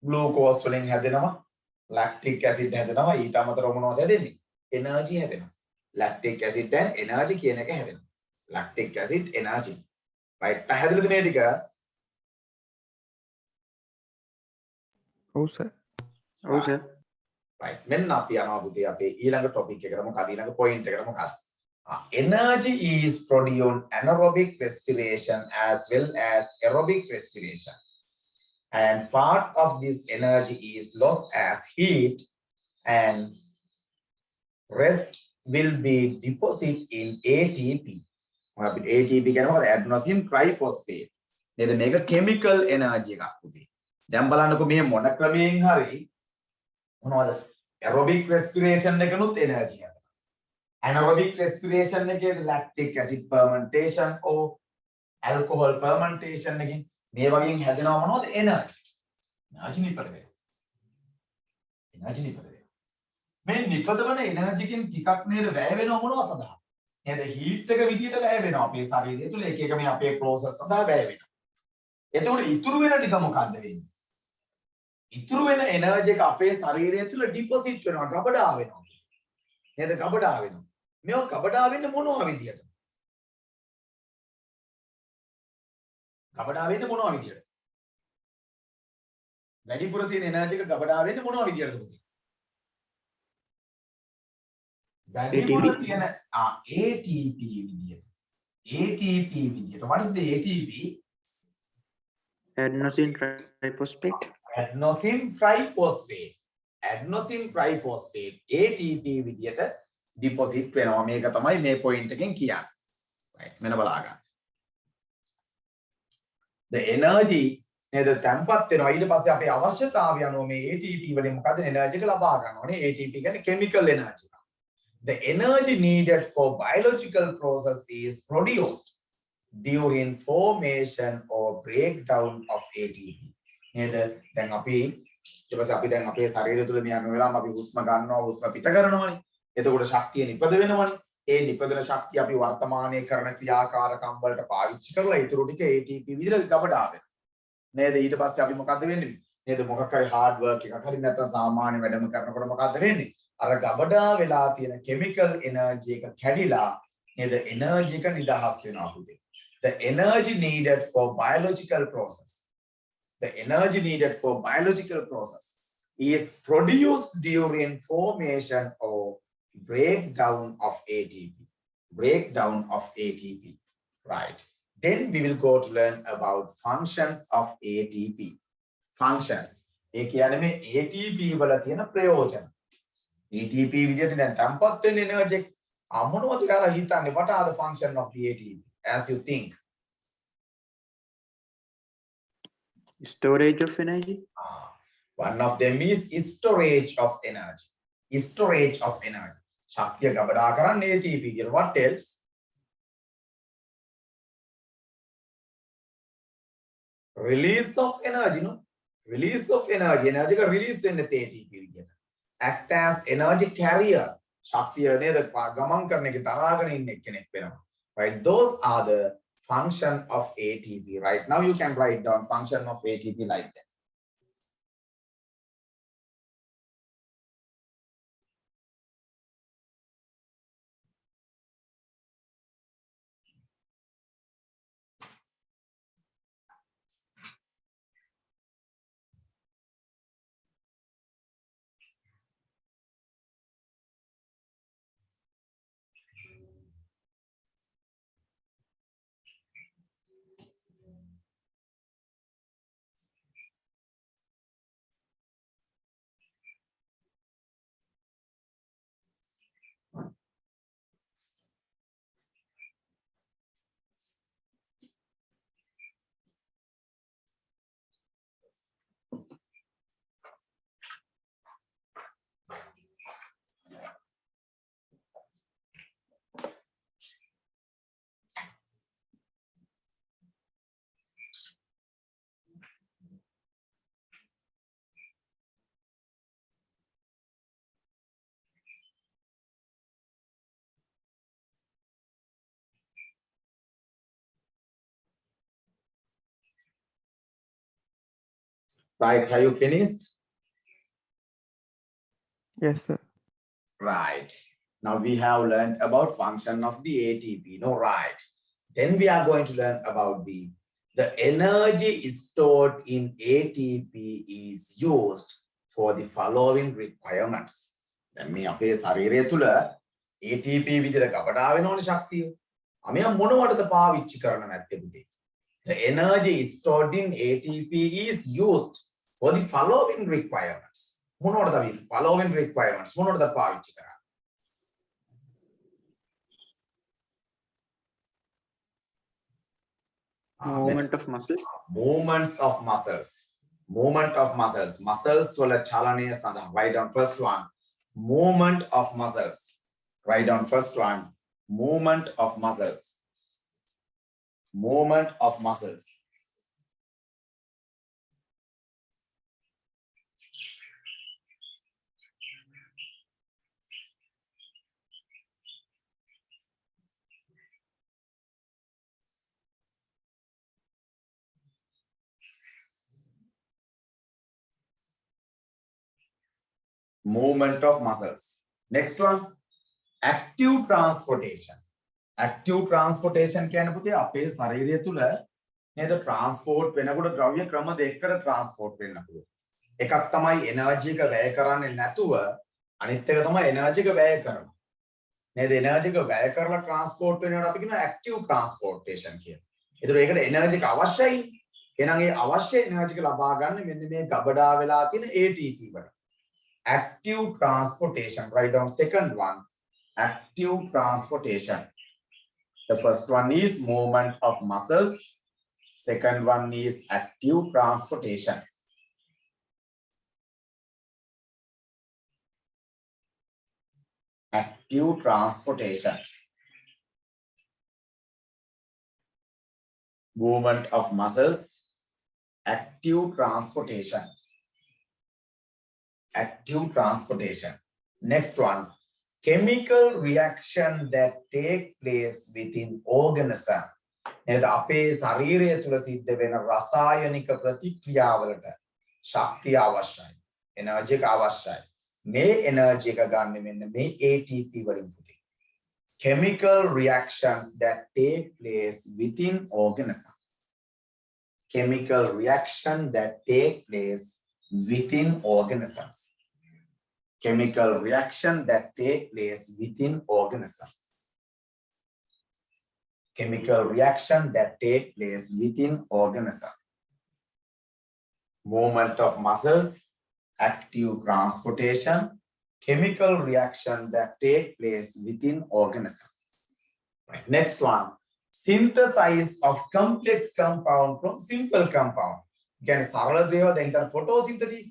glucose වලින් හැදෙනවා, lactic acid හැදෙනවා, ඊට අමතරව මොනවද හැදෙන්නේ? energy හැදෙනවා. lactic acid and energy කියන එක හැදෙනවා. lactic acid energy. right පැහැදිලිද මේ ටික? ඔව් සර්. ඔව් සර්. right මෙන්න අපි යනවා පුතේ අපේ ඊළඟ topic එකට මොකද ඊළඟ point එකට මොකද energy is produced anaerobic respiration as well as aerobic respiration and part of this energy is lost as heat and rest will be deposited in ATP. අපිට ATP කියන්නේ මොකද? adenosine triphosphate. නේද? මේක chemical energy එකක් පුතේ. දැන් බලන්නකො මේ මොන ක්‍රමයෙන් හරි මොනවද aerobic respiration එකනොත් energy එක. anaerobic respiration එකේදී lactic acid fermentation or alcohol fermentation එකකින් මේ වගේන් හැදෙනව මොනවද energy. energy නිපද වෙනවා. energy නිපද වෙනවා. මේ නිපදවන energy කින් ටිකක් නේද වැය වෙනව මොනව සඳහා? නේද heat එක විදියට වැය වෙනවා අපේ ශරීරය තුළ එක එක මේ අපේ process සඳහා වැය වෙනවා. එතකොට ඉතුරු වෙන ටික මොකද්ද වෙන්නේ? ඉතුරු වෙන එනර්ජි එක අපේ ශරීරය තුළ ඩිපොසිට් වෙනවා ගබඩා වෙනවා නේද ගබඩා වෙනවා මේක ගබඩා වෙන්නේ මොනවා විදියට වැඩිපුර තියෙන එනර්ජි එක ගබඩා වෙන්නේ මොනවා විදියටද පුතේ වැඩිපුර තියෙන ATP විදියට what is the ATP Adenosine triphosphate. adenosine triphosphate ATP විදියට deposit වෙනවා මේක තමයි මේ point එකෙන් කියන්නේ right මෙන්න බලා ගන්න the energy නේද තැම්පත් වෙනවා ඊට පස්සේ අපේ අවශ්‍යතාවය අනුව මේ ATP වලින් මොකද energy එක ලබා ගන්න ඕනේ ATP කියන්නේ chemical energy the energy needed for biological process is produced during formation or breakdown of ATP නේද දැන් අපි ඊට පස්සේ අපි දැන් අපේ ශරීරය තුළ මේ හැම වෙලාවම අපි හුස්ම ගන්නවා හුස්ම පිට කරනවානේ එතකොට ශක්තිය නිපද වෙනවනේ ඒ නිපදන ශක්තිය අපි වර්තමානයේ කරන ක්‍රියාකාරකම් වලට පාවිච්චි කරලා ඊටු ටික ATP විදිහට ගබඩා වෙනවා නේද ඊට පස්සේ අපි මොකද වෙන්නේ නේද මොකක් හරි hard work එකක් හරි නැත්නම් සාමාන්‍ය වැඩම කරනකොට මොකද වෙන්නේ අර ගබඩා වෙලා තියෙන chemical energy එක කැඩිලා නේද energy එක නිදහස් වෙනවා පුතේ the energy needed for biological process is produced during formation or breakdown of ATP. Right. Then we will go to learn about functions of ATP. Functions. ඒ කියන්නේ මේ ATP වල තියෙන ප්‍රයෝජන. ATP විදිහට දැන් තම්පත් වෙන එනර්ජි එක මොනවද කියලා හිතන්නේ what are the function of the ATP as you think? Storage of energy. One of them is storage of energy. ශක්තිය ගබඩා කරන්නේ ATP කියන what else? Release of energy no? Energy එක release වෙන්නේ ATP විදියට. act as energy carrier. ශක්තිය නේද ගමන් කරන එක තරහාගෙන ඉන්න කෙනෙක් වෙනවා. Right? Those are the function of ATP. Right? Now you can write down function of ATP like that. Right? Have you finished? Yes, sir. Right. Now we have learned about function of the ATP. No, right. Then we are going to learn about the energy stored in ATP is used for the following requirements. දැන් මේ අපේ ශරීරය තුල ATP විදිහට ගබඩා වෙන ඕනේ ශක්තිය. අපි මොනවටද පාවිච්චි කරන්න නැත්තේ පුතේ? The energy stored in ATP is used for the following requirements. මොනවටද අපි following requirements මොනවටද පාවිච්චි කරන්නේ? Movement of muscles. Movements of muscles. Movement of muscles. Muscles වල චලනය සඳහා. Write down first one. Movement of muscles. Write down first one. Movement of muscles. Movement of muscles. Movement of muscles. Next one, active transportation. Active transportation කියන්නේ පුතේ අපේ ශරීරය තුල නේද transport වෙනකොට ද්‍රව්‍ය ක්‍රම දෙකකට transport වෙන්න පුළුවන්. එකක් තමයි energy එක වැය කරන්නේ නැතුව අනිත් එක තමයි energy එක වැය කරනවා. නේද energy එක වැය කරලා transport වෙනවට අපි කියනවා active transportation කියලා. ඒතර ඒකට energy එක අවශ්‍යයි. එහෙනම් ඒ අවශ්‍ය energy එක ලබා ගන්න මෙන්න මේ ගබඩා වෙලා තියෙන ATP වල. Active transportation. Write down second one. Active transportation. The first one is movement of muscles. Second one is active transportation. Active transportation. Movement of muscles. Active transportation. Active transportation. Next one, chemical reaction that take place within organism. නේද අපේ ශරීරය තුල සිද්ධ වෙන රසායනික ප්‍රතික්‍රියාවලට ශක්තිය අවශ්‍යයි. Energy එක අවශ්‍යයි. මේ එනර්ජි එක ගන්න මෙන්න මේ ATP වලින් පුතේ. Chemical reactions that take place within organism. Chemical reaction that take place within organisms. Chemical reaction that take place within organism. Chemical reaction that take place within organism. Movement of muscles, active transportation, chemical reaction that take place within organism. Right. Next one, synthesis of complex compound from simple compound. කියන්නේ සරල දේවල් දැන් ඉතින් photosynthesis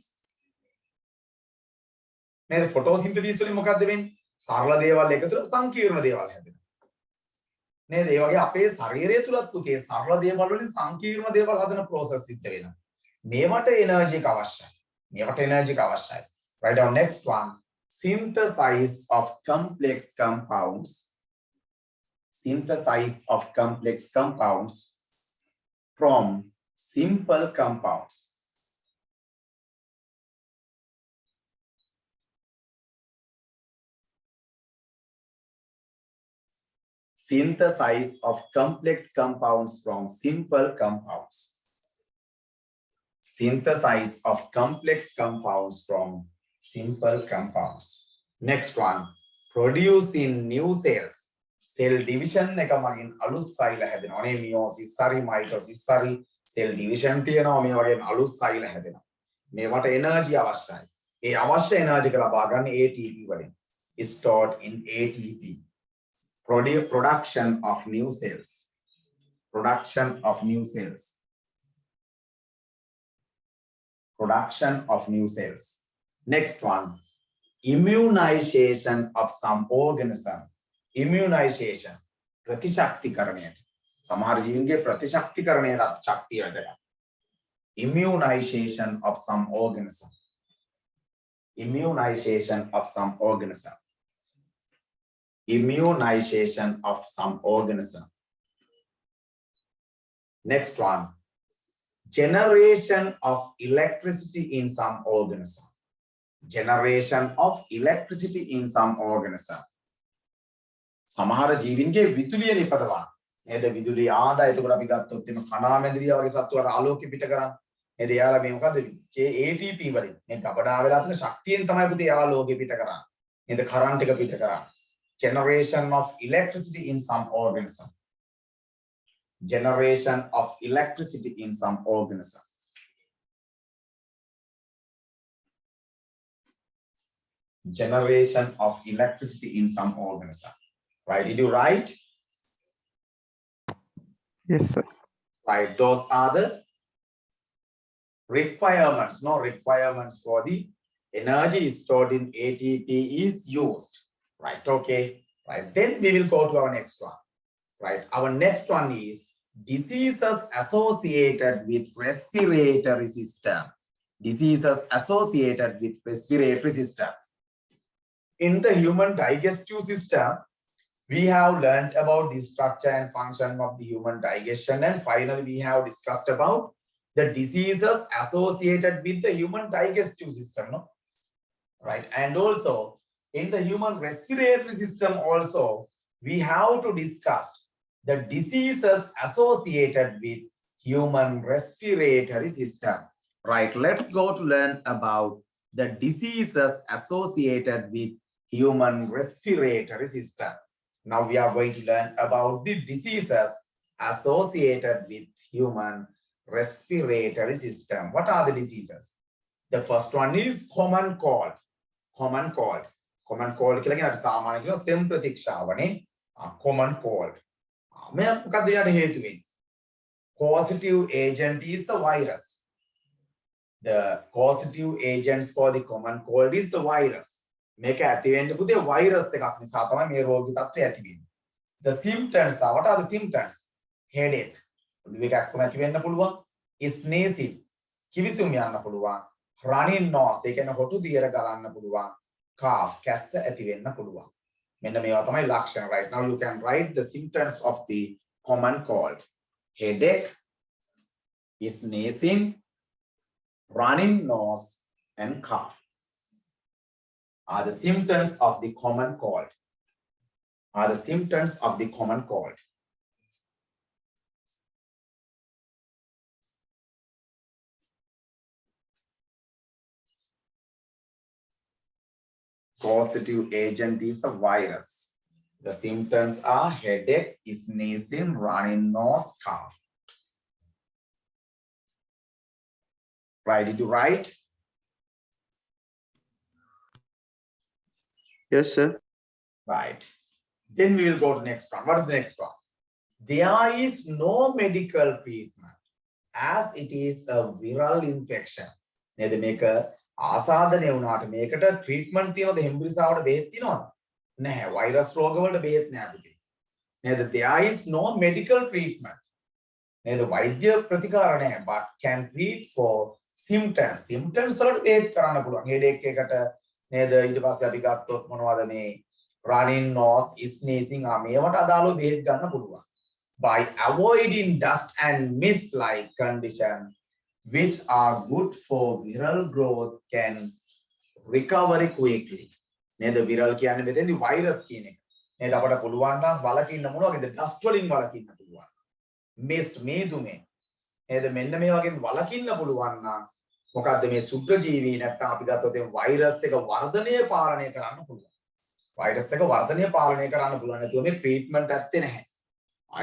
නේද photosynthesis වලින් මොකක්ද වෙන්නේ සරල දේවල් එකතුව සංකීර්ණ දේවල් හැදෙනවා නේද ඒ වගේ අපේ ශරීරය තුලත් පුතේ සරල දේවල් වලින් සංකීර්ණ දේවල් හදන process සිද්ධ වෙනවා මේවට එනර්ජි එක අවශ්‍යයි Write down next one. Synthesis of complex compounds. Synthesis of complex compounds from simple compounds. Synthesis of complex compounds from simple compounds. Synthesis of complex compounds from simple compounds. Next one, producing new cells. Cell division එක මගින් අලුත් සෛල හැදෙනවා. නේ meiosis හරි mitosis හරි cell division තියෙනවා. මේ වගේ අලුත් සෛල හැදෙනවා. මේවට energy අවශ්‍යයි. ඒ අවශ්‍ය energy එක ලබා ගන්න ATP වලින්. Stored in ATP. Production of new cells. Production of new cells. Production of new cells. Next one, immunization of some organism. Immunization. ප්‍රතිශක්තිකරණයට. සමහර ජීවීන්ගේ ප්‍රතිශක්තිකරණයට ශක්තිය වැඩගන්න. Immunization of some organism. Immunization of some organism. Immunization of some organism. Next one, generation of electricity in some organism. Generation of electricity in some organism. සමහර ජීවීන්ගේ විදුලිය නිපදවන. නේද? විදුලිය ආදා එතකොට අපි ගත්තොත් එimhe කණාමැදිරිය වගේ සත්තුන්ට ආලෝකය පිට කරන්නේ. නේද? එයාලා මේ මොකද? ATP වලින් මේ ගබඩා වෙලා තියෙන ශක්තියෙන් තමයි පුතේ ආලෝකය පිට කරන්නේ. නේද? කරන්ට් එක පිට කරන්නේ. Generation of electricity in some organism. Generation of electricity in some organism. Generation of electricity in some organism. Right? Did you write? Yes, sir. Right. Those are the requirements. No requirements for the energy stored in ATP is used. Right. Okay. Right. Then we will go to our next one. Right. Our next one is diseases associated with respiratory system. Diseases associated with respiratory system. In the human digestive system, we have learned about the structure and function of the human digestion, and finally we have discussed about the diseases associated with the human digestive system, no? Right. And also in the human respiratory system also we have to discuss the diseases associated with human respiratory system. Right. Let's go to learn about the diseases associated with human respiratory system. Now we are going to learn about the diseases associated with human respiratory system. What are the diseases? The first one is common cold. Common cold. Common cold කියලා කියන අපි සාමාන්‍ය කියන සෙම් ප්‍රතික්ෂාවනේ. Common cold. මේ මොකක්ද යාට හේතු වෙන්නේ? Causative agent is the virus. The causative agents for the common cold is the virus. මේක ඇති වෙන්න පුතේ වෛරස් එකක් නිසා තමයි මේ රෝගී තත්ත්වය ඇති වෙන්නේ. The symptoms are, what are the symptoms? Headache. ඔළුව එකක්ම ඇති වෙන්න පුළුවන්. Sneezing. කිවිසුම් යන්න පුළුවන්. Running nose. ඒ කියන්නේ හොටු දියර ගලන්න පුළුවන්. Cough. කැස්ස ඇති වෙන්න පුළුවන්. මෙන්න මේවා තමයි ලක්ෂණ. Right now you can write the symptoms of the common cold. Headache, sneezing, running nose, and cough are the symptoms of the common cold. Are the symptoms of the common cold. Causative agent is a virus. The symptoms are headache, sneezing, running nose, cough. Right? Did you write? Yes, sir. Right. Then we will go to the next one. What is the next one? There is no medical treatment as it is a viral infection. නේද මේක ආසාදනය වුණාට මේකට treatment තියනවද හෙම්බිරිසාවට බෙහෙත් තියනවද? නැහැ. Virus රෝග වලට බෙහෙත් නැහැ පුතේ. නේද? There is no medical treatment. නේද? වෛද්‍ය ප්‍රතිකාර නැහැ, but can treat for symptoms වලට බෙහෙත් කරන්න පුළුවන්. headache එකට නේද? ඊට පස්සේ අපි ගත්තොත් මොනවද මේ running nose, sneezing මේවට අදාළව බෙහෙත් ගන්න පුළුවන්. By avoiding dust and mist like condition which are good for viral growth can recover quickly. නේද? viral කියන්නේ මෙතෙන්දි virus කියන එක. නේද? අපට පුළුවන් නම් වලකින්න මොනවද? dust වලින් වලකින්න පුළුවන්. mist මේදුමේ නේද? මෙන්න මේ වගේ වලකින්න පුළුවන් නම් මොකද්ද මේ සුද්ධ ජීවී නැත්නම් අපි ගත්තොත් ඒ වෛරස් එක වර්ධනය පාලනය කරන්න පුළුවන්. වෛරස් එක වර්ධනය පාලනය කරන්න පුළුවන්. නැතුව මේ ට්‍රීට්මන්ට් ඇත්තේ නැහැ.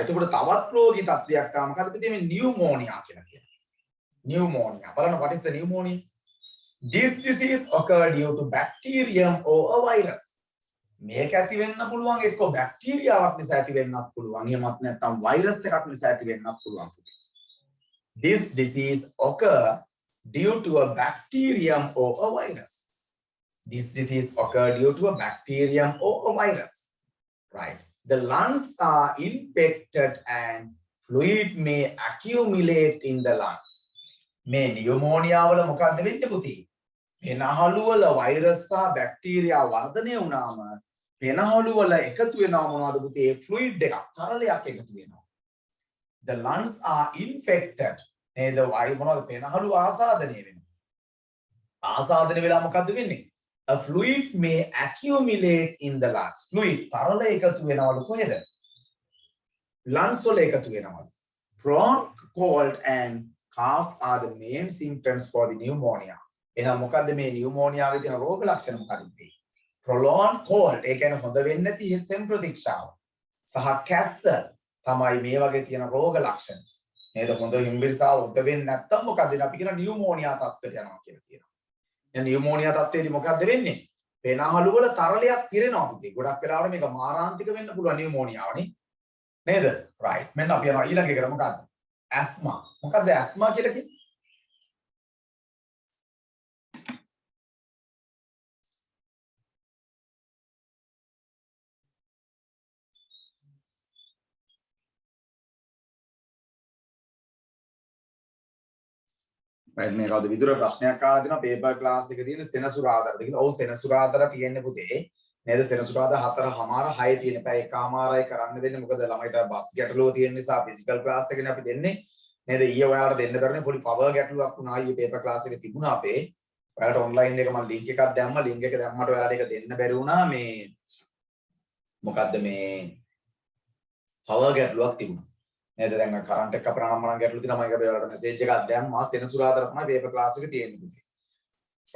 එතකොට තවත් රෝගී තත්ත්වයක් ආව මොකද්ද මේ නියුමෝනියා කියලා කියන්නේ. නියුමෝනියා. බලන්න what is the pneumonia? This disease occur due to bacterium or a virus. මේක ඇති වෙන්න පුළුවන් එක්ක බැක්ටීරියාවක් නිසා ඇති වෙන්නත් පුළුවන්. එහෙමත් නැත්නම් වෛරස් එකක් නිසා ඇති වෙන්නත් පුළුවන්. This disease occur due to a bacterium or a virus. This disease occur due to a bacterium or a virus. Right. The lungs are infected and fluid may accumulate in the lungs. මේ pneumonia වල මොකද්ද වෙන්නේ පුතේ? පෙනහළු වල virus සහ bacteria වර්ධනය වුණාම පෙනහළු වල එකතු වෙනවා මොනවද පුතේ? ෆ්ලුයිඩ් එකක් තරලයක් එකතු වෙනවා. The lungs are infected. නේද? මොනවද? පෙනහළු ආසාදනය වෙනවා. ආසාදනය වෙලා මොකද්ද වෙන්නේ? A fluid may accumulate in the lungs. Fluid තරල එකතු වෙනවලු කොහෙද? lungs වල එකතු වෙනවලු. Prolonged cold and cough are the main symptoms for the pneumonia. එහෙනම් මොකද්ද මේ නියුමෝනියාවේ තියෙන රෝග ලක්ෂණ මොකක්ද? prolonged cold ඒ කියන්නේ හොඳ වෙන්නේ නැති සෙම් ප්‍රතික්ෂාව. සහ කැස්ස තමයි මේ වගේ තියෙන රෝග ලක්ෂණ. නේද? හොඳ හිම්බිරිසාව හොඳ වෙන්නේ නැත්තම් මොකද අපි කියන නියුමෝනියා තත්ත්වයට යනවා කියලා කියනවා. දැන් නියුමෝනියා තත්ත්වයේදී මොකද්ද වෙන්නේ? පෙනහළු වල තරලයක් පිරෙනවා පුතේ. ගොඩක් වෙලාවට මේක මාරාන්තික වෙන්න පුළුවන් නියුමෝනියාවනේ. නේද? right. මෙන්න අපි යනවා ඊළඟ එකට මොකද්ද? ඇස්මා. මොකද්ද ඇස්මා කියලා කියන්නේ? right මේ කවුද විදුර ප්‍රශ්නයක් අහලා දෙනවා පේපර් ක්ලාස් එකේ තියෙන සෙනසුරාදාට කියලා. ඔව් සෙනසුරාදාට තියෙන්නේ පුතේ. නේද? සෙනසුරාදා 4:00 තියෙන පැය එකමාරයි කරන්න දෙන්නේ. මොකද ළමයිට බස් ගැටලුව තියෙන නිසා ෆිසිකල් ක්ලාස් එකනේ අපි දෙන්නේ. නේද? ඊයේ ඔයාලට දෙන්න බැරිනේ පොඩි පවර් ගැටලුවක් වුණා. ඊයේ පේපර් ක්ලාස් එකේ තිබුණා අපේ. ඔයාලට ඔන්ලයින් එක මම ලින්ක් එකක් දැම්මා. ලින්ක් එක දැම්මට ඔයාලට ඒක දෙන්න බැරි වුණා. මේ මොකද්ද මේ පවර් ගැටලුවක් තිබුණා. නේද? දැන් කරන්ට් එක අපරාම මනම් ගැටලු තියෙනවා. මම ඒක ඔයාලට මෙසේජ් එකක් දැම්මා. සෙනසුරාදාට තමයි පේපර් ක්ලාස් එක තියෙන්නේ පුතේ.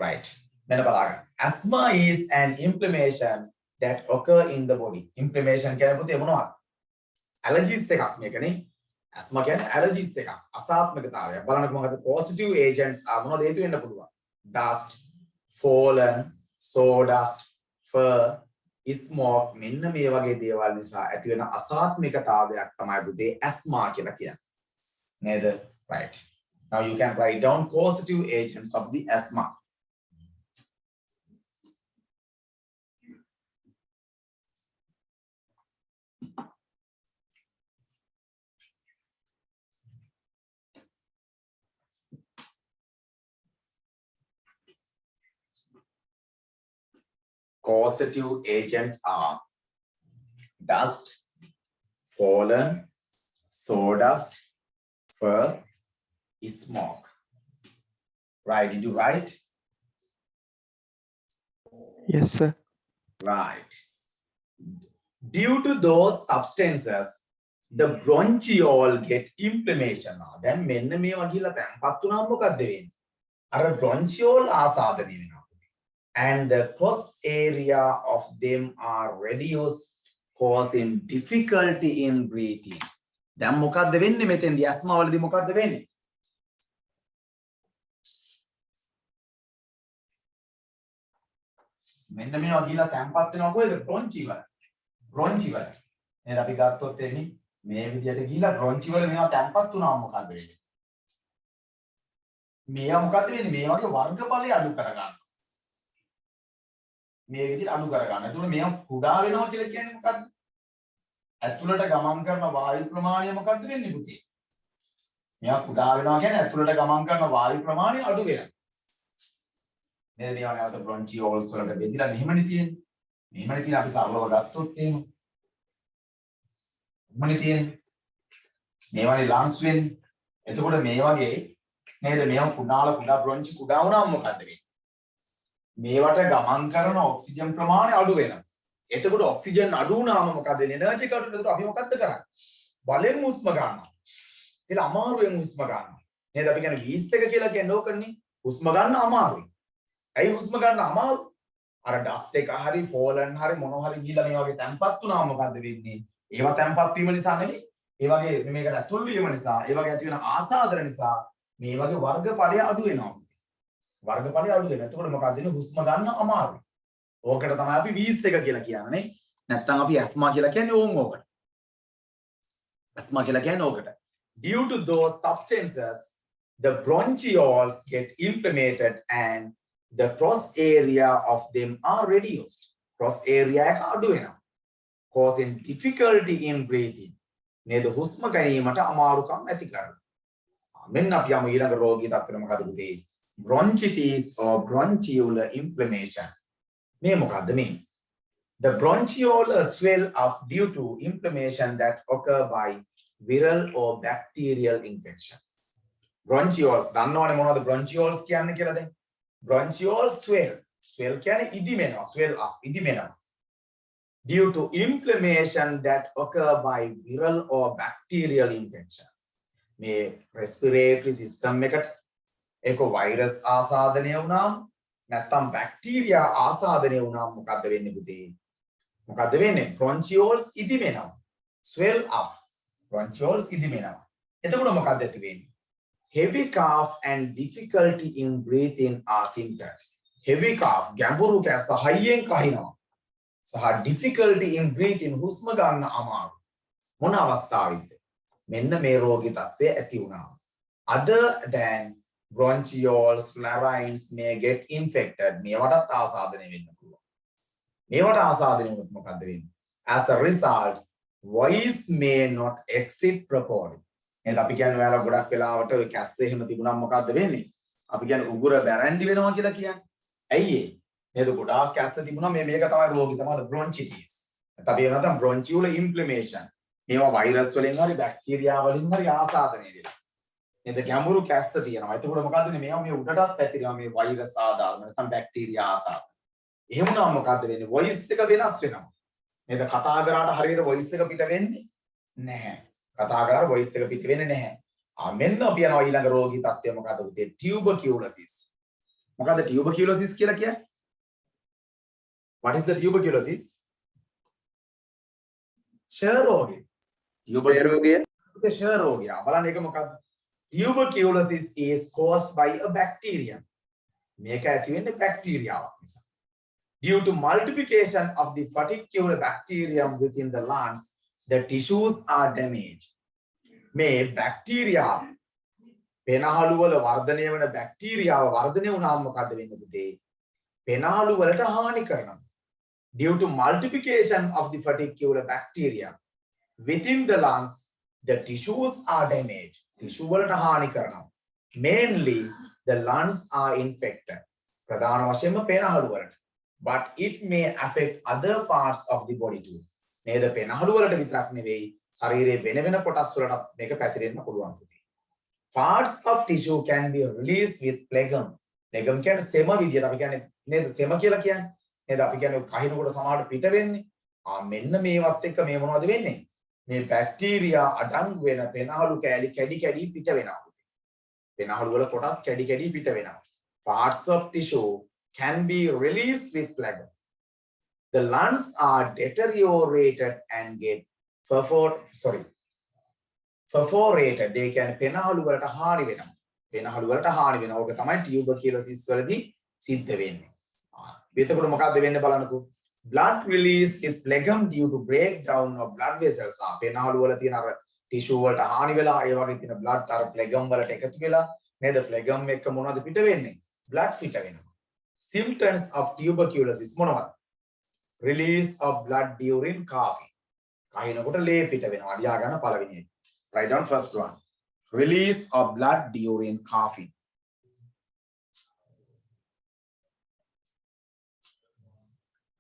right. මෙන්න බලන්න. asthma is an inflammation that occur in the body. Inflammation කියන්නේ පුතේ මොනවද? allergies එකක් මේකනේ. asthma කියන්නේ allergies එකක්. අසාත්මකතාවයක්. බලන්නකො මොකද positive agents මොනවද හේතු වෙන්න පුළුවන්? dust, pollen, sawdust, fur, smoke මෙන්න මේ වගේ දේවල් නිසා ඇති වෙන අසාත්මිකතාවයක් තමයි පුතේ asthma කියලා කියන්නේ. නේද? right. Now you can write down positive agents of the asthma. Causative agents are dust, pollen, sawdust, fur, smoke. Right? Did you write? Yes, sir. Right. Due to those substances, the bronchiole get inflammation. Then මෙන්න මේවා ගිහලා තැම්පත් වුණාම මොකද වෙන්නේ? අර bronchiole ආසාදනය වෙනවා. And the cross area of them are reduced, causing difficulty in breathing. දැන් මොකද්ද වෙන්නේ මෙතෙන්දී ඇස්මා වලදී මොකද්ද වෙන්නේ? මෙන්න මේවා ගිහලා තැම්පත් වෙනවා කොහෙද? bronchi වල. bronchi වල. නේද? අපි ගත්තොත් එන්නේ මේ විදියට ගිහලා bronchi වල මේවා තැම්පත් වුණාම මොකද වෙන්නේ? මේවා මොකද වෙන්නේ? මේ වගේ වර්ගඵලය අඩු කරගන්න. මේ විදිහට අඩු කරගන්න. එතකොට මේවා කුඩා වෙනවා කියලා කියන්නේ මොකද්ද? ඇතුළට ගමන් කරන වායු ප්‍රමාණය මොකද්ද වෙන්නේ පුතේ? මෙයා කුඩා වෙනවා කියන්නේ ඇතුළට ගමන් කරන වායු ප්‍රමාණය අඩු වෙනවා. නේද? මේවා නැවත බ්‍රොන්චියෝල්ස් වලට බෙදලා මෙහෙමනේ තියෙන්නේ. මෙහෙමනේ තියෙන්නේ අපි සරලව ගත්තොත් එහෙම. මෙහෙමනේ තියෙන්නේ. මේවානේ ලන්ස් වෙන්නේ. එතකොට මේ වගේ නේද? මේවා කුඩා බ්‍රොන්චි කුඩා වුණාම මොකද වෙන්නේ? මේවට ගමන් කරන ඔක්සිජන් ප්‍රමාණය අඩු වෙනවා. එතකොට ඔක්සිජන් අඩු වුණාම මොකද වෙන්නේ? එනර්ජි කට් වෙනකොට අපි මොකද්ද කරන්නේ? බලෙන් හුස්ම ගන්නවා. ඒක අමාරුවෙන් හුස්ම ගන්නවා. නේද? අපි කියන්නේ වීස් එක කියලා කියන්නේ ඕකනේ. හුස්ම ගන්න අමාරුයි. ඇයි හුස්ම ගන්න අමාරු? අර ඩස්ට් එක හරි ෆෝලන් හරි මොනවා හරි ගිහලා මේ වගේ තැම්පත් වුණාම මොකද වෙන්නේ? ඒවා තැම්පත් වීම නිසා නෙවෙයි. ඒ වගේ මේකට ඇතුල් වීම නිසා, ඒ වගේ ඇති වෙන ආසාදන නිසා මේ වගේ වර්ගඵලය අඩු වෙනවා. වර්ගඵලය අඩු වෙනවා. එතකොට මොකද වෙන්නේ? හුස්ම ගන්න අමාරුයි. ඕකට තමයි අපි වීස් එක කියලා කියන්නේ. නැත්තම් අපි ඇස්මා කියලා කියන්නේ ඕකට. ඇස්මා කියලා කියන්නේ ඕකට. Due to those substances, the bronchioles get inflamed and the cross area of them are reduced. Cross area එක අඩු වෙනවා. Causing difficulty in breathing. නේද? හුස්ම ගැනීමට අමාරුකම් ඇති කරනවා. මෙන්න අපි යමු ඊළඟ රෝගී තත්ත්වෙට මොකද පුතේ? Bronchitis or bronchiolar inflammation. මේ මොකද්ද මේ? The bronchioles swell up due to inflammation that occur by viral or bacterial infection. Bronchioles දන්නවනේ මොනවද bronchioles කියන්නේ කියලා දැන්? Bronchioles swell. Swell කියන්නේ ඉදිමෙනවා. Swell up ඉදිමෙනවා. Due to inflammation that occur by viral or bacterial infection. මේ respiratory system එකට ඒක virus ආසාදනය වුණාම නැත්නම් බැක්ටීරියා ආසාදනය වුණාම මොකද්ද වෙන්නේ පුතේ? මොකද්ද වෙන්නේ? bronchioles ඉදිමෙනවා. swell up. bronchioles ඉදිමෙනවා. එතකොට මොකද්ද ඇති වෙන්නේ? Heavy cough and difficulty in breathing are symptoms. Heavy cough ගැඹුරු කැස්ස හයියෙන් කහිනවා. සහ difficulty in breathing හුස්ම ගන්න අමාරු. මොන අවස්ථාවෙද? මෙන්න මේ රෝගී තත්ත්වය ඇති වුණා. Other than bronchioles, larynx may get infected. මේවටත් ආසාදනය වෙන්න පුළුවන්. මේවට ආසාදනය වුණොත් මොකද්ද වෙන්නේ? As a result, voice may not exit properly. නේද? අපි කියන්නේ ඔයාලා ගොඩක් වෙලාවට ඔය කැස්ස එහෙම තිබුණාම මොකද්ද වෙන්නේ? අපි කියන්නේ උගුර බැරන්ඩි වෙනවා කියලා කියන්නේ. ඇයි ඒ? නේද? ගොඩාක් කැස්ස තිබුණා මේක තමයි රෝගී තමයි bronchitis. නැත්නම් අපි කියනවා bronchiolar inflammation. මේවා වෛරස් වලින් හරි බැක්ටීරියා වලින් හරි ආසාදනය වෙනවා. නේද? ගැඹුරු කැස්ස තියෙනවා. එතකොට මොකද්ද මේවා මේ උඩටත් පැතිරෙනවා මේ වෛරස් ආදාන නැත්නම් බැක්ටීරියා ආසාදන. එහෙම වුණාම මොකද්ද වෙන්නේ? voice එක වෙනස් වෙනවා. නේද? කතා කරාට හරියට voice එක පිට වෙන්නේ නැහැ. කතා කරාට voice එක පිට වෙන්නේ නැහැ. මෙන්න අපි යනවා ඊළඟ රෝගී තත්ත්වය මොකද්ද පුතේ? tuberculosis. මොකද්ද tuberculosis කියලා කියන්නේ? What is the tuberculosis? ෂය රෝගය. ෂය රෝගය. බලන්න ඒක මොකද්ද? Tuberculosis is caused by a bacterium. මේක ඇති වෙන්නේ බැක්ටීරියාවක් නිසා. Due to multiplication of the particular bacterium within the lungs, the tissues are damaged. මේ බැක්ටීරියා පෙනහළු වල වර්ධනය වෙන බැක්ටීරියාව වර්ධනය වුණාම මොකද වෙන්නේ පුතේ? පෙනහළු වලට හානි කරනවා. Due to multiplication of the particular bacteria within the lungs, the tissues are damaged. Tissue වලට හානි කරනවා. Mainly the lungs are infected. ප්‍රධාන වශයෙන්ම පෙනහළු වලට. But it may affect other parts of the body too. නේද? පෙනහළු වලට විතරක් නෙවෙයි ශරීරයේ වෙන වෙන කොටස් වලට මේක පැතිරෙන්න පුළුවන් පුතේ. Parts of tissue can be released with phlegm. phlegm කියන්නේ සෙම විදියට අපි කියන්නේ නේද? සෙම කියලා කියන්නේ. නේද? අපි කියන්නේ කහිනකොට සමහරට පිට වෙන්නේ. මෙන්න මේවත් එක්ක මේ මොනවද වෙන්නේ? මේ බැක්ටීරියා අඩංගු වෙන පෙනහළු කැලි කැඩි කැඩි පිට වෙනවා පුතේ. පෙනහළු වල කොටස් කැඩි කැඩි පිට වෙනවා. Parts of tissue can be released with phlegm. The lungs are deteriorated and get perforated. They can පෙනහළු වලට හානි වෙනවා. පෙනහළු වලට හානි වෙනවා. ඕක තමයි tuberculosis වලදී සිද්ධ වෙන්නේ. එතකොට මොකද්ද වෙන්නේ බලන්නකෝ? Blood release with phlegm due to breakdown of blood vessels. පෙනහළු වල තියෙන අර ටිෂු වලට හානි වෙලා ඒ වගේ තියෙන blood අර phlegm වලට එකතු වෙලා නේද? phlegm එක මොනවද පිට වෙන්නේ? blood පිට වෙනවා. Symptoms of tuberculosis මොනවද? Release of blood during coughing. කහිනකොට ලේ පිට වෙනවා. ලියා ගන්න පළවෙනි එක. Write down first one. Release of blood during coughing.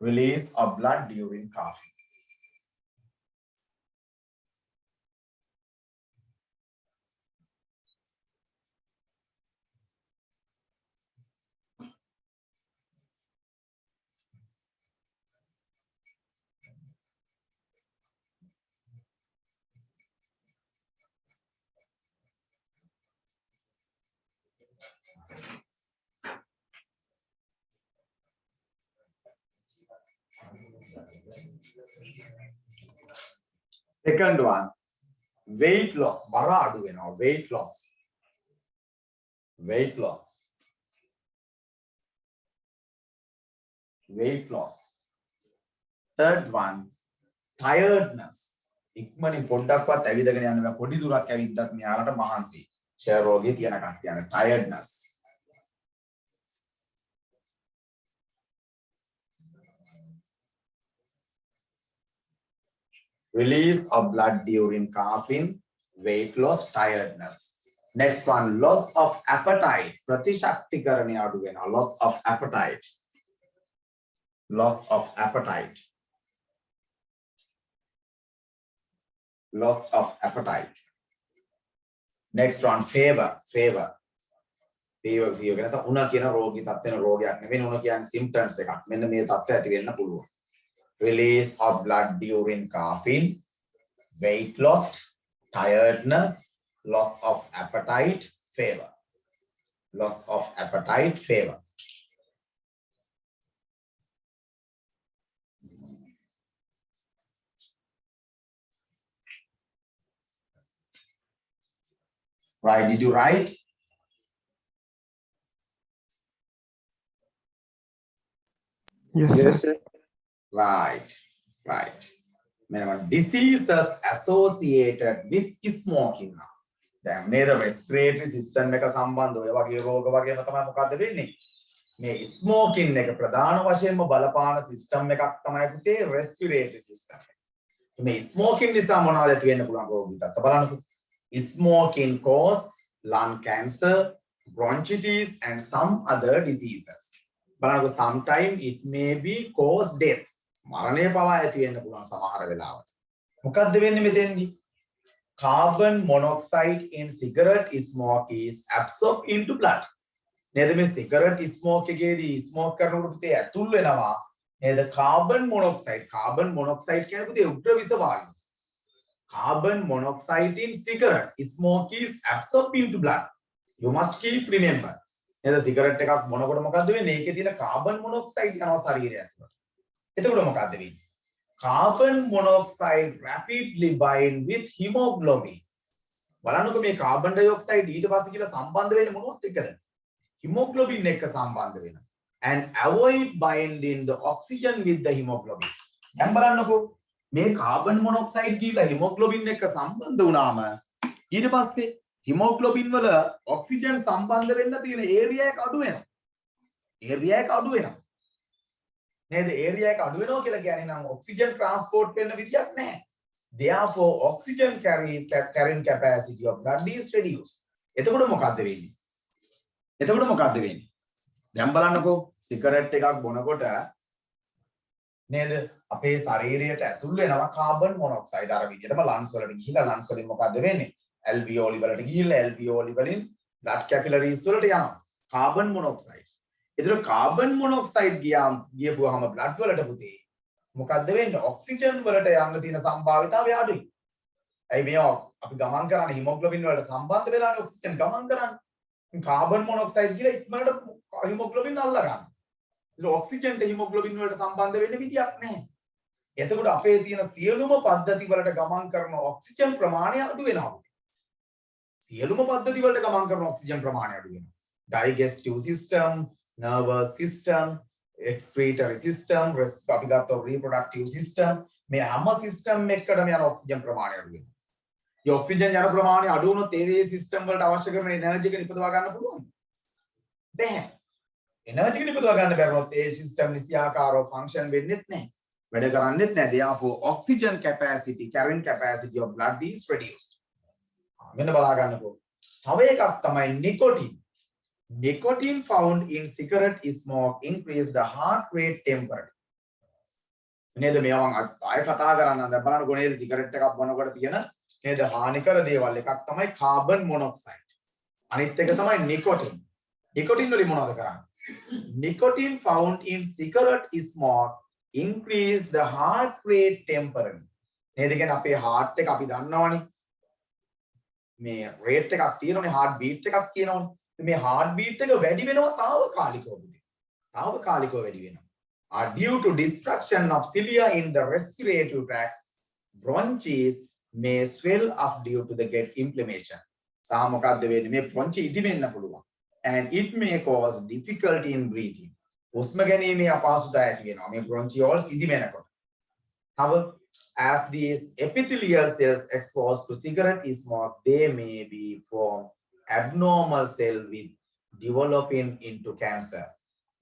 Release of blood during coughing. Second one, weight loss. Baradu, weight loss. Weight loss. Weight loss. Third one, tiredness. ඉක්මනින් පොඩ්ඩක්වත් ඇවිදගෙන යන්න බෑ. පොඩි දුරක් ඇවිද්දත් මෙයාලට මහන්සි. ෂෙයර් රෝගේ තියෙන කට්ටියන tiredness. Release of blood during coughing, weight loss, tiredness. Next one, loss of appetite. Pratishaktikaranaya adu වෙනවා. Loss of appetite. Loss of appetite. Loss of appetite. Next one, fever. Fever. Fever කියන උණ කියන රෝගී තත්ත්වෙන රෝගයක් නෙවෙයි. උණ කියන්නේ symptoms එකක්. මෙන්න මේ තත්ත්වය ඇති වෙන්න පුළුවන්. Release of blood during coughing, weight loss, tiredness, loss of appetite, fever. Loss of appetite, fever. Right, did you write? Yes, sir. Right, right. Diseases associated with smoking. දැන් නේද respiratory system එක සම්බන්ධ ඔය වගේ රෝග වගේම තමයි මොකද්ද වෙන්නේ? මේ smoking එක ප්‍රධාන වශයෙන්ම බලපාන system එකක් තමයි පුතේ respiratory system එක. මේ smoking නිසා මොනවද ඇති වෙන්න පුළුවන් රෝග විතත් බලන්නකෝ. Smoking cause lung cancer, bronchitis and some other diseases. බලන්නකෝ sometime it may be cause death. මරණය පවා ඇති වෙන්න පුළුවන් සමහර වෙලාවට. මොකද්ද වෙන්නේ මෙතෙන්දී? Carbon monoxide in cigarette smoke is absorbed into blood. නේද මේ cigarette smoke එකේදී smoke කරනකොට පුතේ ඇතුල් වෙනවා නේද carbon monoxide. Carbon monoxide කියන්නේ පුතේ උග්‍ර විස වායුව. Carbon monoxide in cigarette smoke is absorbed into blood. You must keep remember. නේද cigarette එකක් මොනකොට මොකද්ද වෙන්නේ? ඒකේ තියෙන carbon monoxide යනවා ශරීරය ඇතුළට. එතකොට මොකද්ද වෙන්නේ? Carbon monoxide rapidly bind with hemoglobin. බලන්නකෝ මේ carbon dioxide ඊට පස්සේ කියලා සම්බන්ධ වෙන්නේ මොනවත් එක්කද? hemoglobin එක්ක සම්බන්ධ වෙනවා. And avoid binding the oxygen with the hemoglobin. දැන් බලන්නකෝ මේ carbon monoxide කියලා hemoglobin එක්ක සම්බන්ධ වුණාම ඊට පස්සේ hemoglobin වල oxygen සම්බන්ධ වෙන්න තියෙන area එක අඩු වෙනවා. area එක අඩු වෙනවා. නේද area එක අඩු වෙනවා කියලා කියන්නේ නම් oxygen transport වෙන්න විදියක් නැහැ. Therefore oxygen carrying capacity of blood is reduced. එතකොට මොකද්ද වෙන්නේ? එතකොට මොකද්ද වෙන්නේ? දැන් බලන්නකෝ සිගරට් එකක් බොනකොට නේද අපේ ශරීරයට ඇතුල් වෙනවා කාබන් මොනොක්සයිඩ් අර විදිහටම ලන්ස් වලට ගිහිල්ලා ලන්ස් වලින් මොකද්ද වෙන්නේ? alveoli වලට ගිහිල්ලා alveoli වලින් blood capillaries වලට යනවා කාබන් මොනොක්සයිඩ්. ඒතර කාබන් මොනොක්සයිඩ් ගියපුවාම blood වලට පුතේ මොකද්ද වෙන්නේ? ඔක්සිජන් වලට යන්න තියෙන සම්භාවිතාවය අඩුයි. ඇයි මේ අපි ගමන් කරන්නේ hemoglobin වලට සම්බන්ධ වෙලානේ ඔක්සිජන් ගමන් කරන්නේ. කාබන් මොනොක්සයිඩ් කියලා ඉක්මනට hemoglobin අල්ල ගන්න. ඒක ඔක්සිජන්ට hemoglobin වලට සම්බන්ධ වෙන්න විදියක් නැහැ. එතකොට අපේ තියෙන සියලුම පද්ධති වලට ගමන් කරන ඔක්සිජන් ප්‍රමාණය අඩු වෙනවා. සියලුම පද්ධති වලට ගමන් කරන ඔක්සිජන් ප්‍රමාණය අඩු වෙනවා. Digestive system, nervous system, excretory system, අපි ගත්ත reproductive system මේ හැම සිස්ටම් එකකටම යන ඔක්සිජන් ප්‍රමාණය අඩු වෙනවා. මේ ඔක්සිජන් යන ප්‍රමාණය අඩු වුණොත් ඒ සිස්ටම් වලට අවශ්‍ය කරන එනර්ජි එක නිපදවා ගන්න පුළුවන්ද? බැහැ. එනර්ජි එක නිපදවා ගන්න බැරි වුණොත් ඒ සිස්ටම් නිසියාකාරව ෆන්ක්ෂන් වෙන්නේත් නැහැ. වැඩ කරන්නේත් නැහැ. Therefore oxygen capacity, carrying capacity of blood is reduced. මෙන්න බලා ගන්නකෝ. තව එකක් තමයි nicotine. Nicotine found in cigarette smoke increase the heart rate temporarily. නේද මේවා මම ආයෙ කතා කරන්න දැන් බලන්නකෝ නේද සිගරට් එකක් බොනකොට තියෙන නේද හානිකර දේවල් එකක් තමයි කාබන් මොනොක්සයිඩ්. අනිත් එක තමයි නිකොටින්. නිකොටින් වලින් මොනවද කරන්නේ? Nicotine found in cigarette smoke increase the heart rate temporarily. නේද කියන්නේ අපේ heart එක අපි දන්නවනේ. මේ rate එකක් තියෙනවනේ heart beat එකක් තියෙනවනේ. මේ heart beat එක වැඩි වෙනවා తాවකාලිකව. తాවකාලිකව වැඩි වෙනවා. Due to destruction of cilia in the respiratory tract, bronchs may swell up due to the gut inflammation. සා මොකද්ද වෙන්නේ? මේ bronchi ඉදි වෙන්න පුළුවන්. And it may cause difficulty in breathing. හුස්ම ගැනීමේ අපහසුතාවය ඇති වෙනවා. මේ bronchioles ඉදි වෙනකොට. However, as these epithelial cells exposed to cigarette smoke, they may be form abnormal cell with developing into cancer.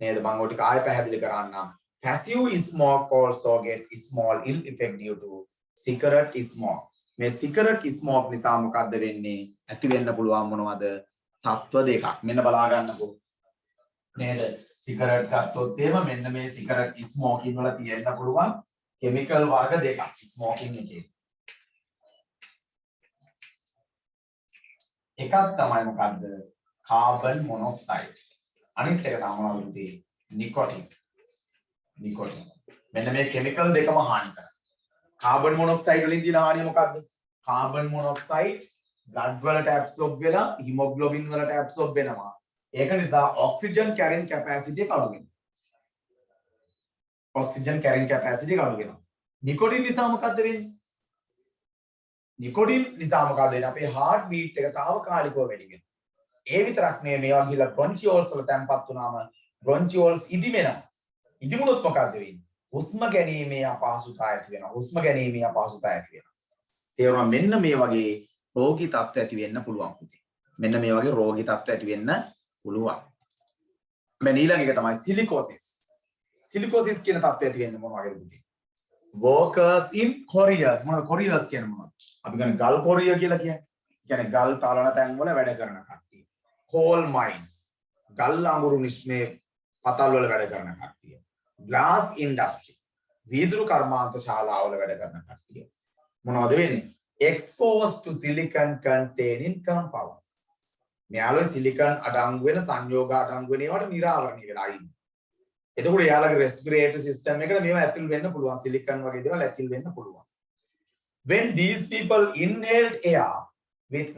නේද මම ඔය ටික ආයෙ පැහැදිලි කරන්නම්. Passive smoke also get small ill effect due to cigarette smoke. මේ cigarette smoke නිසා මොකද්ද වෙන්නේ? ඇති වෙන්න පුළුවන් මොනවද? තත්ත්ව දෙකක්. මෙන්න බලා ගන්නකෝ. නේද? cigarette ගත්තොත් එහෙම මෙන්න මේ cigarette smoking වල තියෙන්න පුළුවන් chemical වර්ග දෙකක් smoking එකේ. එකක් තමයි මොකද්ද? carbon monoxide. අනිත් එක තමයි නිකොටින්. නිකොටින්. මෙන්න මේ කිමිකල් දෙකම හානි කරනවා. කාබන් මොනොක්සයිඩ් වලින් තියෙන හානිය මොකද්ද? කාබන් මොනොක්සයිඩ් බ්ලඩ් වලට ඇබ්සෝබ් වෙලා හිමොග්ලොබින් වලට ඇබ්සෝබ් වෙනවා. ඒක නිසා ඔක්සිජන් කැරින් කැපැසිටි එක අඩු වෙනවා. ඔක්සිජන් කැරින් කැපැසිටි එක අඩු වෙනවා. නිකොටින් නිසා මොකද්ද වෙන්නේ? නිකොටින් නිසා මොකද්ද වෙන්නේ? අපේ heart beat එක తాවකාලිකව වැඩි වෙනවා. ඒ විතරක් නෙවෙයි මේවා ගිහලා bronchioles වල තැම්පත් වුණාම bronchioles ඉදි වෙනවා. ඉදි වුණොත් මොකද්ද වෙන්නේ? හුස්ම ගැනීමේ අපහසුතාවය ඇති වෙනවා. හුස්ම ගැනීමේ අපහසුතාවය ඇති වෙනවා. තේරුණා මෙන්න මේ වගේ රෝගී තත්ත්ව ඇති වෙන්න පුළුවන් පුතේ. මෙන්න මේ වගේ රෝගී තත්ත්ව ඇති වෙන්න පුළුවන්. මෙන්න ඊළඟ එක තමයි silicosis. Silicosis කියන තත්ත්වය ඇති වෙන්නේ මොන වගේද පුතේ? Workers in quarries. මොනවද quarries කියන්නේ මොනවද? අපි ගන්න ගල් කොරිය කියලා කියන්නේ. කියන්නේ ගල් තලන තැන් වල වැඩ කරන කට්ටිය. coal mines. ගල් අඟුරු නිෂ්මේ පතල් වල වැඩ කරන කට්ටිය. glass industry. වීදුරු කර්මාන්ත ශාලාවල වැඩ කරන කට්ටිය. මොනවද වෙන්නේ? exposed to silicon containing compound. මෙයාලෝ සිලිකන් අඩංගු වෙන සංයෝග අඩංගු වෙන ඒවාට නිරාවරණය වෙලා ඉන්නේ. එතකොට එයාලගේ respiratory system එකට මේවා ඇතුල් වෙන්න පුළුවන්. සිලිකන් වගේ දේවල් ඇතුල් වෙන්න පුළුවන්. When these people inhaled air with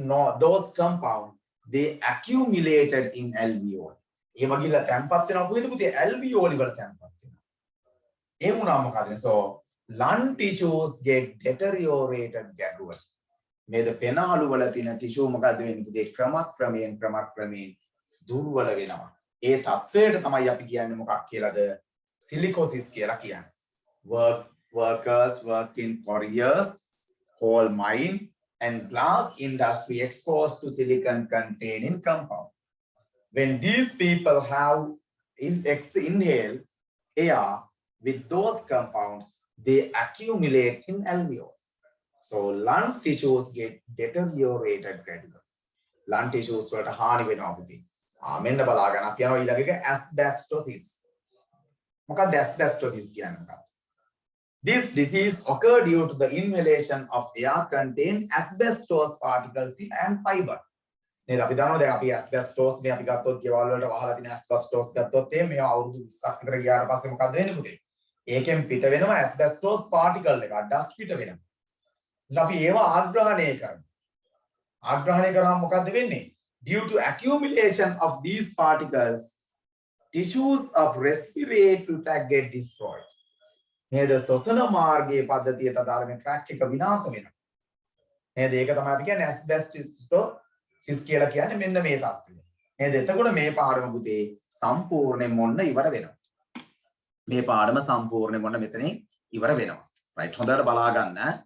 those compounds, they accumulated in alveoli. ඒ වගේලා තැම්පත් වෙනවා කොහෙද පුතේ? alveoli වල තැම්පත් වෙනවා. ඒ වුණාම මොකද? So lung tissues get deteriorated gradually. මේ පෙනහළු වල තියෙන ටිෂු මොකද වෙන්නේ පුතේ? ක්‍රමක්‍රමයෙන් දුර්වල වෙනවා. ඒ තත්වයට තමයි අපි කියන්නේ මොකක් කියලාද? silicosis කියලා කියන්නේ. Workers work in quarries, coal mine and glass industry exposed to silicon containing compound. When these people have inhaled air with those compounds, they accumulate in alveoli. So lung tissues get deteriorated gradually. Lung tissues වලට හානි වෙනවා පුතේ. මෙන්න බලා ගන්න අපි යනවා ඊළඟ එක asbestosis. මොකක්ද asbestosis කියන්නේ මොකක්ද? This disease occurred due to the inhalation of air containing asbestos particles and fiber. නේද අපි දන්නවා දැන් අපි asbestos මේ අපි ගත්තොත් ගෙවල් වලට වහලා තියෙන asbestos ගත්තොත් මේවා අවුරුදු 20ක් විතර ගියාට පස්සේ මොකද වෙන්නේ පුතේ? ඒකෙන් පිට වෙනවා asbestos particle එක dust පිට වෙනවා. ඉතින් අපි ඒවා ආග්‍රහණය කරනවා. ආග්‍රහණය කරාම මොකද වෙන්නේ? Due to accumulation of these particles, tissues of respiratory tract get destroyed. නේද? ශ්වසන මාර්ගයේ පද්ධතියට අදාළ මේ ට්‍රැක් එක විනාශ වෙනවා. නේද? ඒක තමයි අපි කියන්නේ asbestosis කියලා කියන්නේ මෙන්න මේ තත්ත්වය. නේද? එතකොට මේ පාඩම පුතේ සම්පූර්ණයෙන් මොන්න ඉවර වෙනවා. මේ පාඩම සම්පූර්ණයෙන් මොන්න මෙතනින් ඉවර වෙනවා. right හොඳට බලා ගන්න.